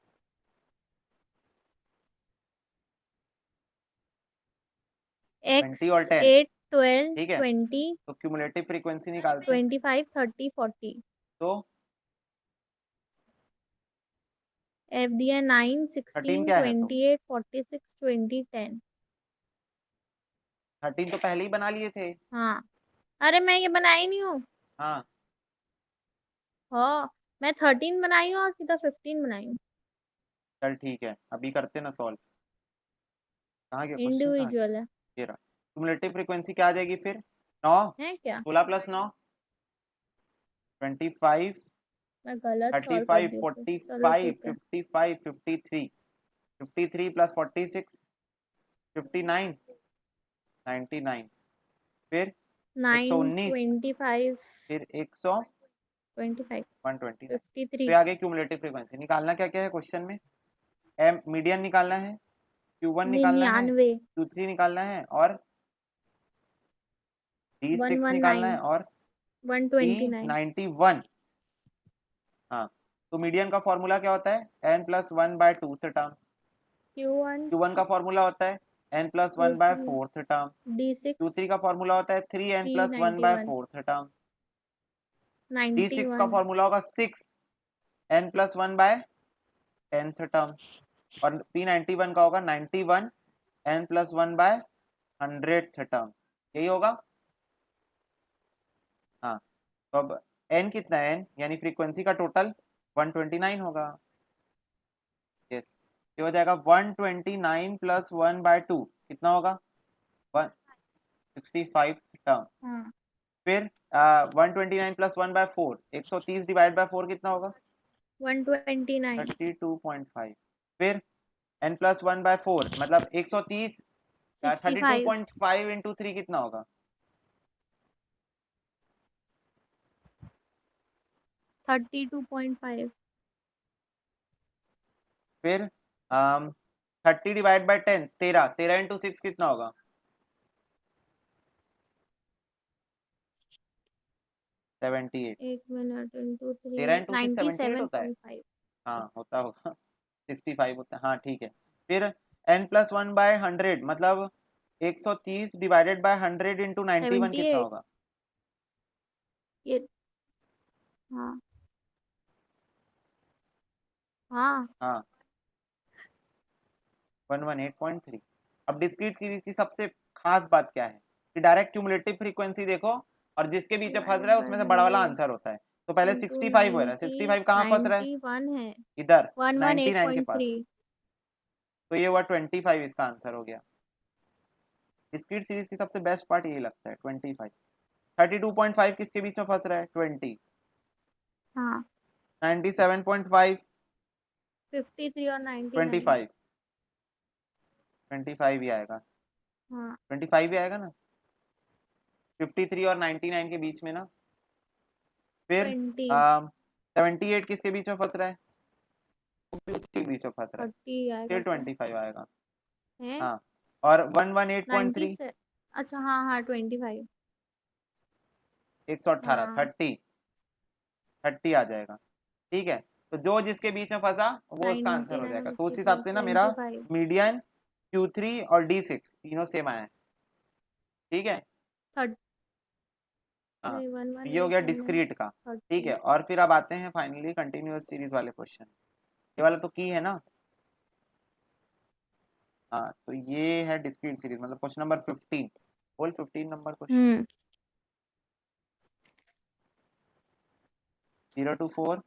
एक्स 20 और 10, 8 12 ठीक है। 20 तो क्यूमुलेटिव फ्रीक्वेंसी निकालते हैं। 25 30 40। तो एफ दिया 9 13 16 क्या है, तो 28 46 20 10। 13 तो पहले ही बना लिए थे। हाँ अरे मैं ये बनाई नहीं हूँ। हाँ हाँ मैं 13 बनाई हूँ और सीधा 15 बनाई हूँ। चल ठीक है, अभी करते ना सॉल्व। कहाँ गया क्वेश्चन, कहाँ इंडिविजुअल है। गया, ये रहा। क्यूमुलेटिव फ्रीक्वेंसी क्या आ जाएगी फिर, 9, है क्या? 16 प्लस 9 25, मैं गलत सॉल्व कर 35, दी फिर। चलो 45, ठीक है। 55, 53, 53 प्लस 46 59, 99, फिर 9 119, 25 फिर 100, 25 129। 53। फिर आगे क्यूमुलेटिव फ्रीक्वेंसी निकालना क्या क्या है क्वेश्चन में। एम मीडियन निकालना है, Q1 निकालना है, 99 Q3 निकालना है, और D6 निकालना 119 है, और 129 P91। हाँ तो मीडियन का फॉर्मूला क्या होता है, n+1/2 टर्म। Q1 Q1 का फॉर्मूला होता है n+1/4 टर्म। D6 Q3 का फॉर्मूला होता है 3n+1/4 टर्म। D6 का 91 फॉर्मूला होगा 6n+1/10th टर्म। और P91 का होगा 91 n+1/100th टर्म। यही होगा। हाँ तो अब n कितना है, n यानी फ्रीक्वेंसी का टोटल 129 होगा। यस, ये हो जाएगा 129 प्लस 1/2 कितना होगा, 165 टर्म। हाँ फिर 129 प्लस 1/4 130 डिवाइड बाय 4 कितना होगा, 129 32.5। फिर n+1/4 मतलब 130, 65 32.5 इंटू 3 कितना होगा, 32.5 फिर 30 डिवाइड बाय 10 13, 13 इंटू 6 कितना होगा, 78। एक मिनट इंटू 13 3 इंटू 6 78 होता है। 97.5 हाँ होता होगा 65 होता है, हाँ ठीक है। फिर n+1/100 मतलब 130 डिवाइडेड बाय 100 इंटू 91 कितना 78 होगा, ये हाँ हाँ हाँ 118.3। अब डिस्क्रीट सीरीज की सबसे खास बात क्या है कि डायरेक्ट क्यूमुलेटिव फ्रीक्वेंसी देखो, और जिसके बीच में फंस रहा डिवाइड है बाय उसमें से बड़ा वाला 100 आंसर होता है। तो पहले इंटू 65 हो रहा है, 90 65 कहाँ फंस रहा है, 91 है इधर 99 के पास। 118.3 तो ये हुआ 25, इसका आंसर हो गया। डिस्क्रीट सीरीज की सबसे बेस्ट पार्ट यही लगता है 25। 32.5 किसके बीच में फंस रहा है, 20। हाँ 97.5 53 और 99 25, 25 ही आएगा, हाँ 25 ही आएगा ना, 53 और 99 के बीच में ना। फिर 20 78 किसके बीच में फंस रहा है, वो भी उसके बीच में फंस रहा है, 30 आएगा फिर क्या 25 आएगा। है हाँ और 90 118.3 से अच्छा हाँ हाँ 25 118 हाँ 30 30 आ जाएगा, ठीक है। तो जो जिसके बीच में फंसा वो उसका आंसर हो 99 जाएगा। तो उस हिसाब 53 से ना मेरा 25 मीडियन Q3 और D6 तीनों सेम आया है, ठीक है। 30 हाँ नहीं तो ये हो गया 118 है डिस्क्रीट का, ठीक 30 है। और फिर अब आते हैं फाइनली कंटिन्यूअस सीरीज वाले क्वेश्चन। ये वाला तो की है ना। हाँ तो ये है डिस्क्रीट सीरीज, मतलब question number 15, whole 15 number question. 0 to 4।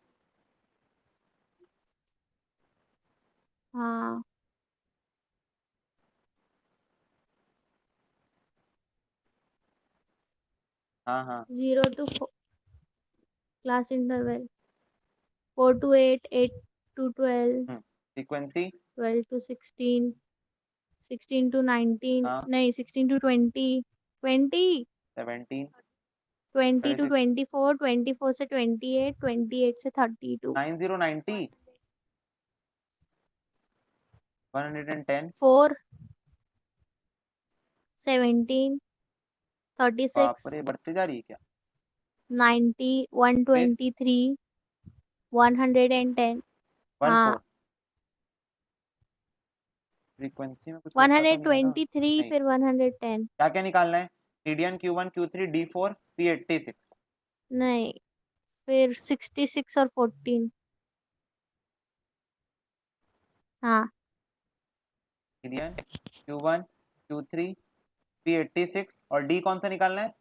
हाँ हाँ हाँ 0 to 4 class interval 4 to 8, 8 to 12, frequency 12 to 16, 16 to 19, हाँ नहीं 16 to 20, 20, 17 20 to 36 24, 24 से 28, 28 से 32, 90 110। 4, 17, बाप 36, रे, बढ़ते जा रही है क्या? 90, फिर 123, 110, 14। हाँ फ्रीक्वेंसी में कुछ होता तो नहीं है ना? 123 नहीं। फिर 110, क्या क्या निकालना है? TDN Q1 Q3 D4 P86। नहीं फिर 66 और 14, हाँ टीडीएन Q1 Q3 P86 और डी कौन सा निकालना है?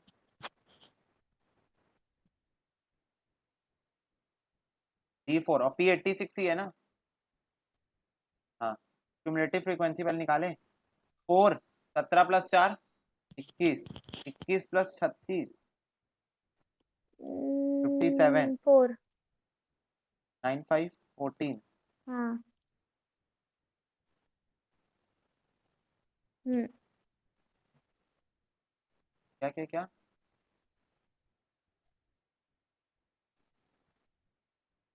D4 और P86 ही है ना। हाँ क्यूमुलेटिव फ्रीक्वेंसी पहले निकाले। 4 17 प्लस 4 21, 21 प्लस 36 57, 4, 95 14। हाँ हम्म क्या क्या क्या?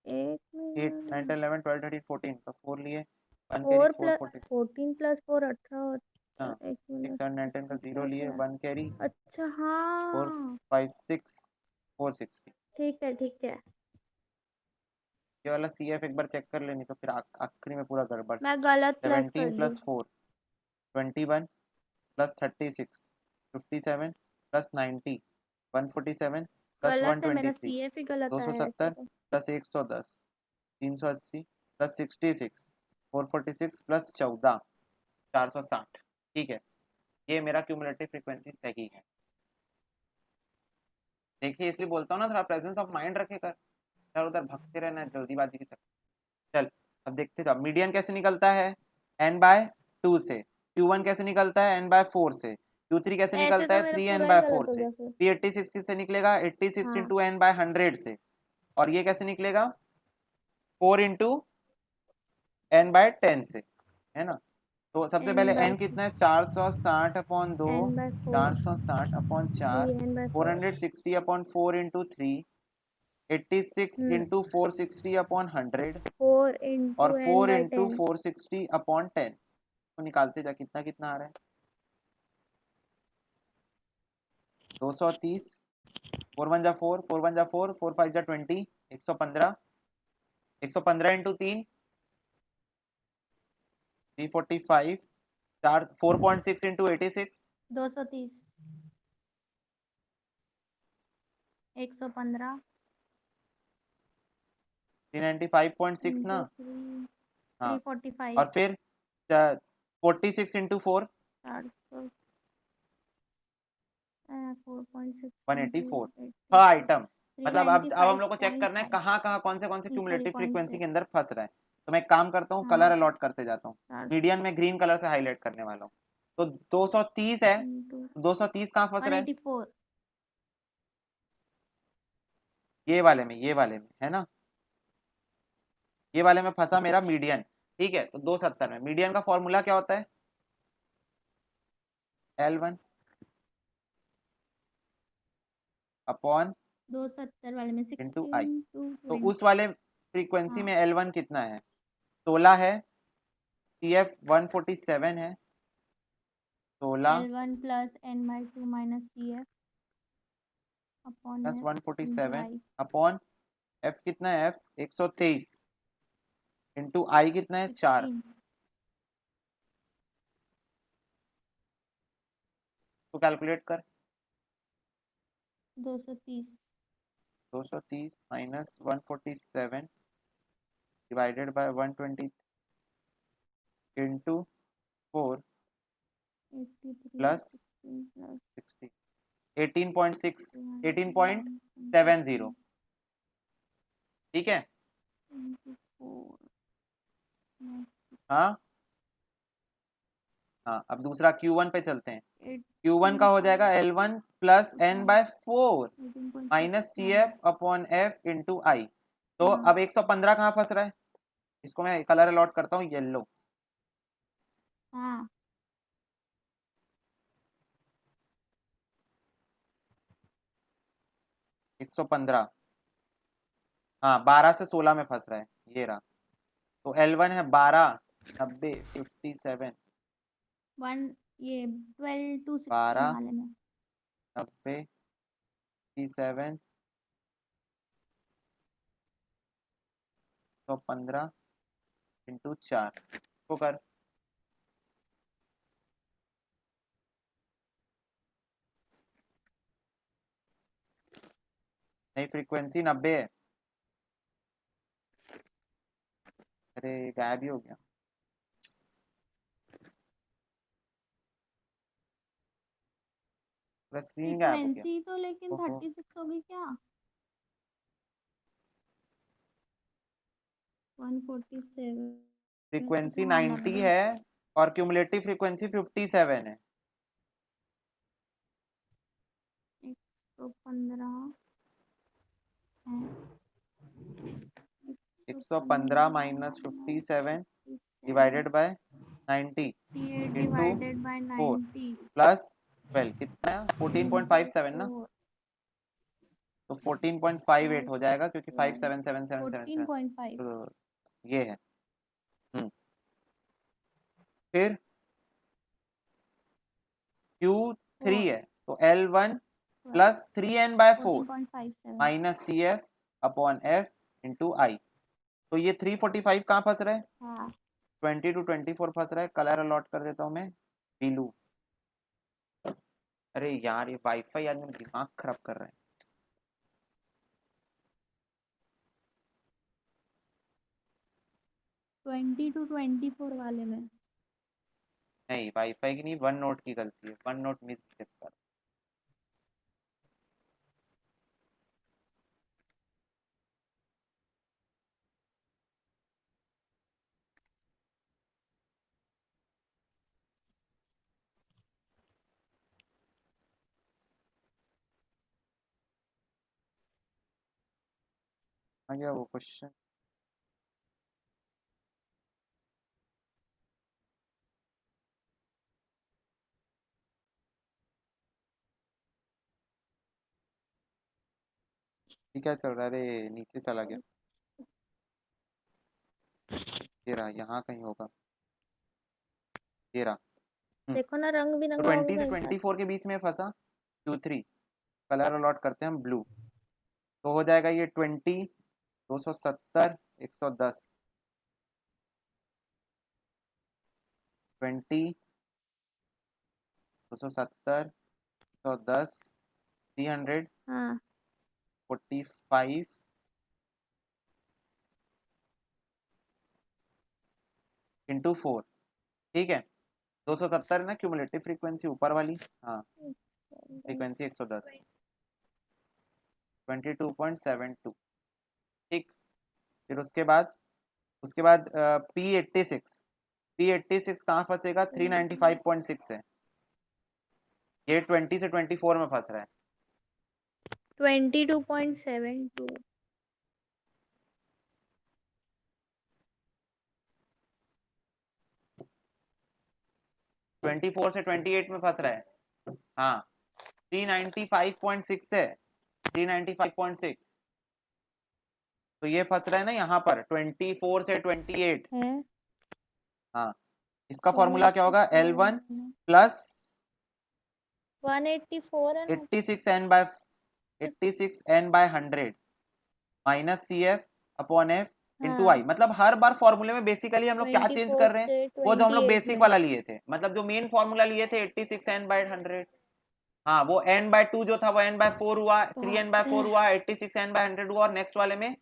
8 8 9 10 11 12 13 14 तो 4 लिए, 1 कैरी 4 4 प्लस 40। 14 प्लस 4 18 होता हाँ है, एक 6 मिनट 7 9 10 का 0 18 लिए, क्या 1 कैरी अच्छा 4 हाँ 5 6 460। ठीक है ठीक है, ये वाला CF एक बार चेक कर लेनी तो फिर आखिरी में पूरा गड़बड़। मैं गलत प्लस कर 17 दी। प्लस 4 21 प्लस 36 57 प्लस 90 147 प्लस गलत है, मेरा 123 सीएफ ही गलत आया ऐसे 270 तो। Plus 110 380 plus 66 446 plus 14 460। ठीक है, ये मेरा क्यूमुलेटिव फ्रीक्वेंसी सही है। देखिए इसलिए बोलता हूँ ना, थोड़ा प्रेजेंस ऑफ माइंड रखे कर, इधर उधर भगते रहना है जल्दीबाजी के चक्कर। चल अब देखते जाओ, मीडियन कैसे निकलता है n/2 से, Q1 कैसे निकलता है n/4 से, Q3 कैसे ऐसे निकलता तो है मेरा पूरा ही 3n/4 गलत हो से, गया फिर। P86 किससे निकलेगा 86 हाँ इंटू n/100 से, और ये कैसे निकलेगा 4 इंटू n/10 से, है ना। तो सबसे एन पहले बाय n कितना है 460 अपॉन 2, एन बाय 4, 460 अपॉन 4, ये n by 4, 460 upon 4 into 3, 86 into 460 upon 100 4 और into n 4 by into 10, 460 upon 10। तो निकालते जा कितना कितना आ रहा है 230, 4 1 जा 4, 4 1 जा 4, 4 5 जा 20, 115, 115 इंटू 3 345, 4 4.6 इंटू 86 230, 115 395.6 ना। इंटू 3, हाँ 345, और फिर 46 इंटू 4 400, 4.6 इंटू 184। 86, हाँ आइटम, मतलब अब हम लोग को चेक करना है 395.5, कहाँ कहाँ कौन से सॉरी क्यूमुलेटिव पॉइंट फ्रीक्वेंसी 6, के अंदर फंस रहा है। तो मैं एक काम करता हूँ, कलर हाँ अलॉट करते जाता हूँ। 400 मीडियन में ग्रीन कलर से हाईलाइट करने वाला हूँ। तो 230 है, इंटू 230 कहाँ फंस रहा है? 184, ये वाले में है ना, ये वाले में फंसा मेरा मीडियन। ठीक है, तो 270 में मीडियन का फॉर्मूला क्या होता है L1 अपॉन 270 वाले में इंटू आई। 16 टू तो 20, उस वाले फ्रीक्वेंसी हाँ में L1 कितना है 16 है, TF 147 है 16 L1 plus n by 2 minus c f upon plus f into 147 i, upon F कितना है F 123 इंटू आई कितना है 4। 16, तो कैलकुलेट कर 230, 230 minus 147 divided by 120 into 4 plus 60 18.70 ठीक है। हाँ हाँ, अब दूसरा Q1 पे चलते हैं। Q1 का हो जाएगा L1 plus N by 4 minus CF upon F into I. तो अब 115 कहाँ फंस रहा है, इसको मैं कलर अलॉट करता हूँ येलो। हाँ 115, हाँ 12 से 16 में फंस रहा है, ये रहा। तो L1 है 12, 90, 57, 1 ये 12 to 16 12, वाले में 90, 57, 115 इंटू 4 को कर। नई फ्रीक्वेंसी 90 है। अरे गायब ही हो गया, पूरा स्क्रीन गायब हो गया। फ्रीक्वेंसी तो लेकिन ओहो। 36 होगी क्या? 147 फ्रीक्वेंसी हाँ 90 90 है और क्यूमुलेटिव फ्रीक्वेंसी 57 है। 115 है 115 minus 57 divided by 90 into divided by 4 90 plus 12 कितना है 14.57 ना, तो 14.58 हो जाएगा क्योंकि 577777, 14.5 तो ये है। फिर Q3 है तो L1 plus 3N by 4 14.57 minus CF upon F into I. तो ये 345 कहाँ फंस रहा है, हाँ 20 to 24 फंस रहा है। कलर अलॉट कर देता हूँ मैं ब्लू। अरे यार ये वाईफाई आदमी दिमाग खराब कर रहा है। 20 to 24 वाले में नहीं वाईफाई की नहीं, वन नोट की गलती है, वन नोट मिस कर। आ गया वो क्वेश्चन। ये क्या चल रहा है, अरे नीचे चला गया। ये रहा, यहाँ कहीं होगा, ये रहा। देखो ना रंग तो बिरंगा हो 20 से गया 24 के बीच में फंसा Q3। कलर अलॉट करते हैं हम ब्लू, तो हो जाएगा ये 20, 270, 110, 20, 270, 110, 300, हाँ 45 इंटू 4, ठीक है। 270 ना क्यूमुलेटिव फ्रीक्वेंसी ऊपर वाली, हाँ फ्रीक्वेंसी 110, 22.72, ठीक। फिर उसके बाद P86 कहाँ फंसेगा, 395.6 है। ये 20 से 24 में फंस रहा है। 22.72 24 से 28 में फंस रहा है, हाँ 395.6 है, 395.6। तो ये फंस रहा है ना यहाँ पर 24 से 28। है हाँ, इसका फॉर्मूला क्या होगा, L1 प्लस 184 है ना 86N/100 minus CF upon F into हाँ आई। मतलब हर बार फॉर्मूले में बेसिकली हम लोग क्या चेंज 24 कर रहे हैं, से वो जो हम लोग 28 बेसिक में वाला लिए थे, मतलब जो मेन फॉर्मूला लिए थे 86N/100, हाँ वो N/2 जो था वो N/4 हुआ, 3N/4 हुआ, 86N/100 हुआ, और नेक्स्ट वाले में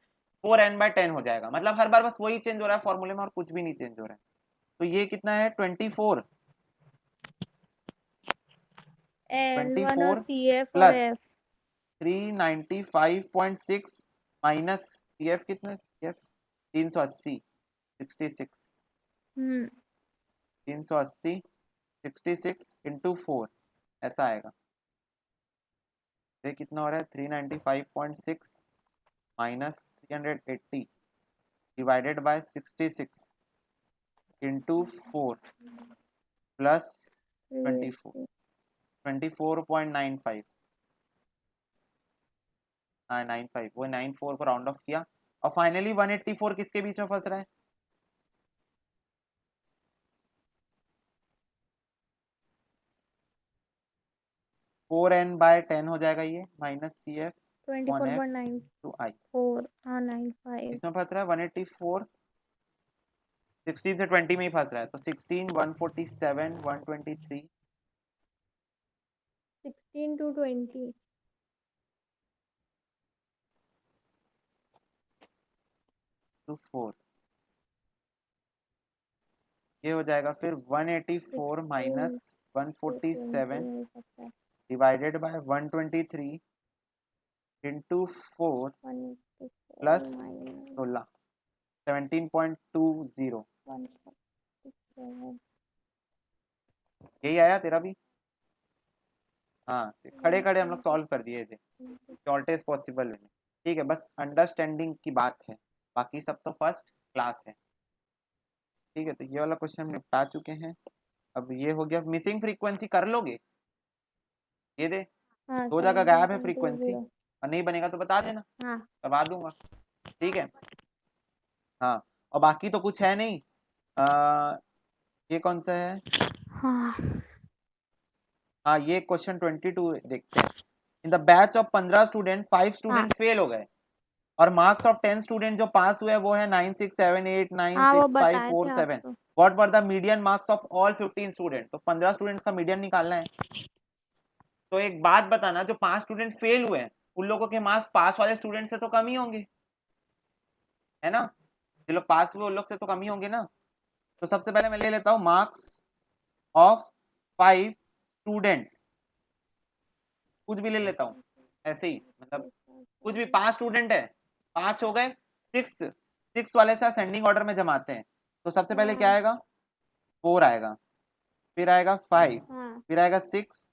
4n/10 हो जाएगा। मतलब हर बार बस वही चेंज हो रहा है फॉर्मूले में और कुछ भी नहीं चेंज हो रहा है। तो ये कितना है 24 L1 और 24 CF और प्लस F 395.6 माइनस CF कितना है? CF 380 66 हम्म 380 66 इंटू 4 ऐसा आएगा। ये कितना हो रहा है 395.6 minus 380 divided by 66 into 4 plus 24.95 हाँ 95 वो 94 को राउंड ऑफ किया और फाइनली 184 किसके बीच में फंस रहा है? फोर एन बाय 10 हो जाएगा ये माइनस सी एफ 24.9 टू आई 4 हाँ 95 इसमें फंस रहा है 184 16 से 20 में ही फंस रहा है तो 16 147 123 16 to 20 टू 4 ये हो जाएगा फिर 184 minus 147 divided by 123 into 4 plus 16 17.20 यही आया तेरा भी? हाँ खड़े खड़े हम लोग सॉल्व कर दिए थे शॉर्टेस्ट पॉसिबल वे। ठीक है बस अंडरस्टैंडिंग की बात है बाकी सब तो फर्स्ट क्लास है। ठीक है तो ये वाला क्वेश्चन हम निपटा चुके हैं। अब ये हो गया मिसिंग फ्रीक्वेंसी कर लोगे ये दे हाँ दो जगह गायब है 17.20 फ्रीक्वेंसी और नहीं बनेगा तो बता देना हाँ करवा दूंगा। ठीक है हाँ और बाकी तो कुछ है नहीं। ये कौन सा है? हाँ हाँ ये क्वेश्चन 22 देखते हैं। In the batch of 15 student 5 student fail हो गए और मार्क्स ऑफ 10 स्टूडेंट जो पास हुए वो है 9678 हाँ वो 96 बताए थे 547। आपको what were the median marks of all 15 student? तो 15 स्टूडेंट्स का मीडियन निकालना है। तो एक बात बताना जो 5 स्टूडेंट फेल हुए हैं उन लोगों के मार्क्स पास वाले स्टूडेंट से तो कम ही होंगे है ना? जो लोग पास हुए उन लोग से तो कम ही होंगे ना। तो सबसे पहले मैं ले लेता हूं मार्क्स ऑफ 5 स्टूडेंट्स कुछ भी ले लेता हूं ऐसे ही मतलब कुछ भी 5 स्टूडेंट है 5 हो गए 6 वाले से असेंडिंग ऑर्डर में जमाते हैं। तो सबसे पहले क्या आएगा 4 आएगा फिर आएगा 5 हाँ फिर आएगा 6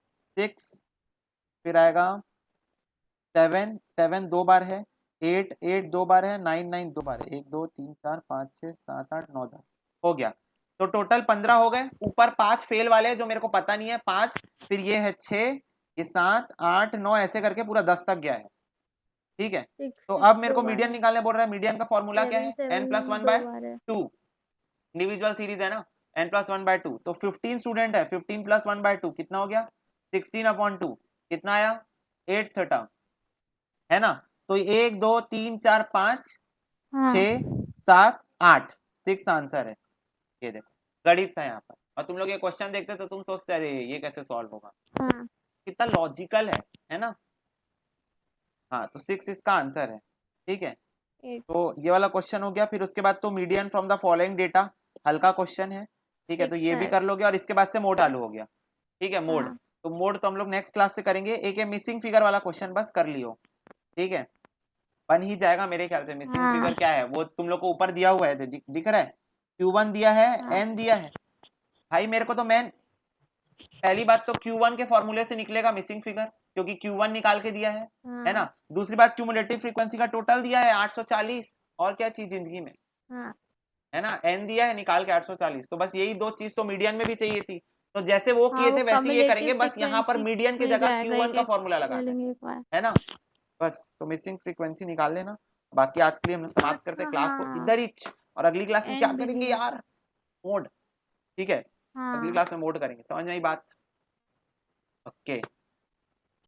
फिर आएगा 7 दो बार है 8 दो बार है 9 दो बार है 1 2 3 4 5 6 7 8 9 10 हो गया। तो टोटल 15 हो गए ऊपर 5 फेल वाले जो मेरे को पता नहीं है 5 फिर ये है 6 ये 7 8 9 ऐसे करके पूरा 10 तक गया है। ठीक है तो अब मेरे को मीडियन निकालने बोल रहा है। मीडियन का फॉर्मूला क्या है n+1/2 इंडिविजुअल सीरीज है ना n+1/2 तो 15 स्टूडेंट है 15 + 1/2 कितना हो गया 16/2 कितना आया 8 थटा है ना। तो 1 2 3 4 5 हाँ 6 7 8 6 आंसर है। ये देखो गणित था यहाँ पर और तुम लोग ये क्वेश्चन देखते तो तुम सोचते अरे ये कैसे सॉल्व होगा हाँ कितना लॉजिकल है ना। हाँ तो 6 इसका आंसर है। ठीक है 8 तो ये वाला क्वेश्चन हो गया। फिर उसके बाद तो median from the following data हल्का क्वेश्चन है। ठीक है तो 6 ये भी है कर लोगे और इसके बाद से मोड चालू हो गया। ठीक है मोड हाँ तो मोड तो हम लोग नेक्स्ट क्लास से करेंगे। एक ये मिसिंग फिगर वाला क्वेश्चन बस कर लियो। ठीक है बन ही जाएगा मेरे ख्याल से। मिसिंग हाँ फिगर क्या है वो तुम लोग को ऊपर दिया हुआ है दिख रहा है Q1 दिया है हाँ N दिया है। भाई मेरे को तो मैं पहली बात तो Q1 के फॉर्मूले से निकलेगा मिसिंग फिगर क्योंकि Q1 निकाल के दिया है ना। दूसरी बात क्यूमुलेटिव फ्रीक्वेंसी का टोटल दिया है 840 और क्या चीज जिंदगी में हाँ है ना। N दिया है निकाल के 840 तो बस यही दो चीज तो मीडियन में भी चाहिए थी। तो जैसे वो हाँ किए वो थे वैसे ये करेंगे कम्युलेटिव बस यहाँ पर फ्रीक्वेंसी मीडियन की मिल जगह जाएगा Q1 एक का एक फॉर्मूला ले लगाना लेंगे एक बार है ना। बस तो मिसिंग फ्रीक्वेंसी निकाल लेना। बाकी आज के लिए हम समाप्त करते हैं क्लास को हाँ इधर ही और अगली क्लास में क्या एन करेंगे बिगिन यार मोड। ठीक है अगली हाँ क्लास में मोड करेंगे समझ में आई बात। ओके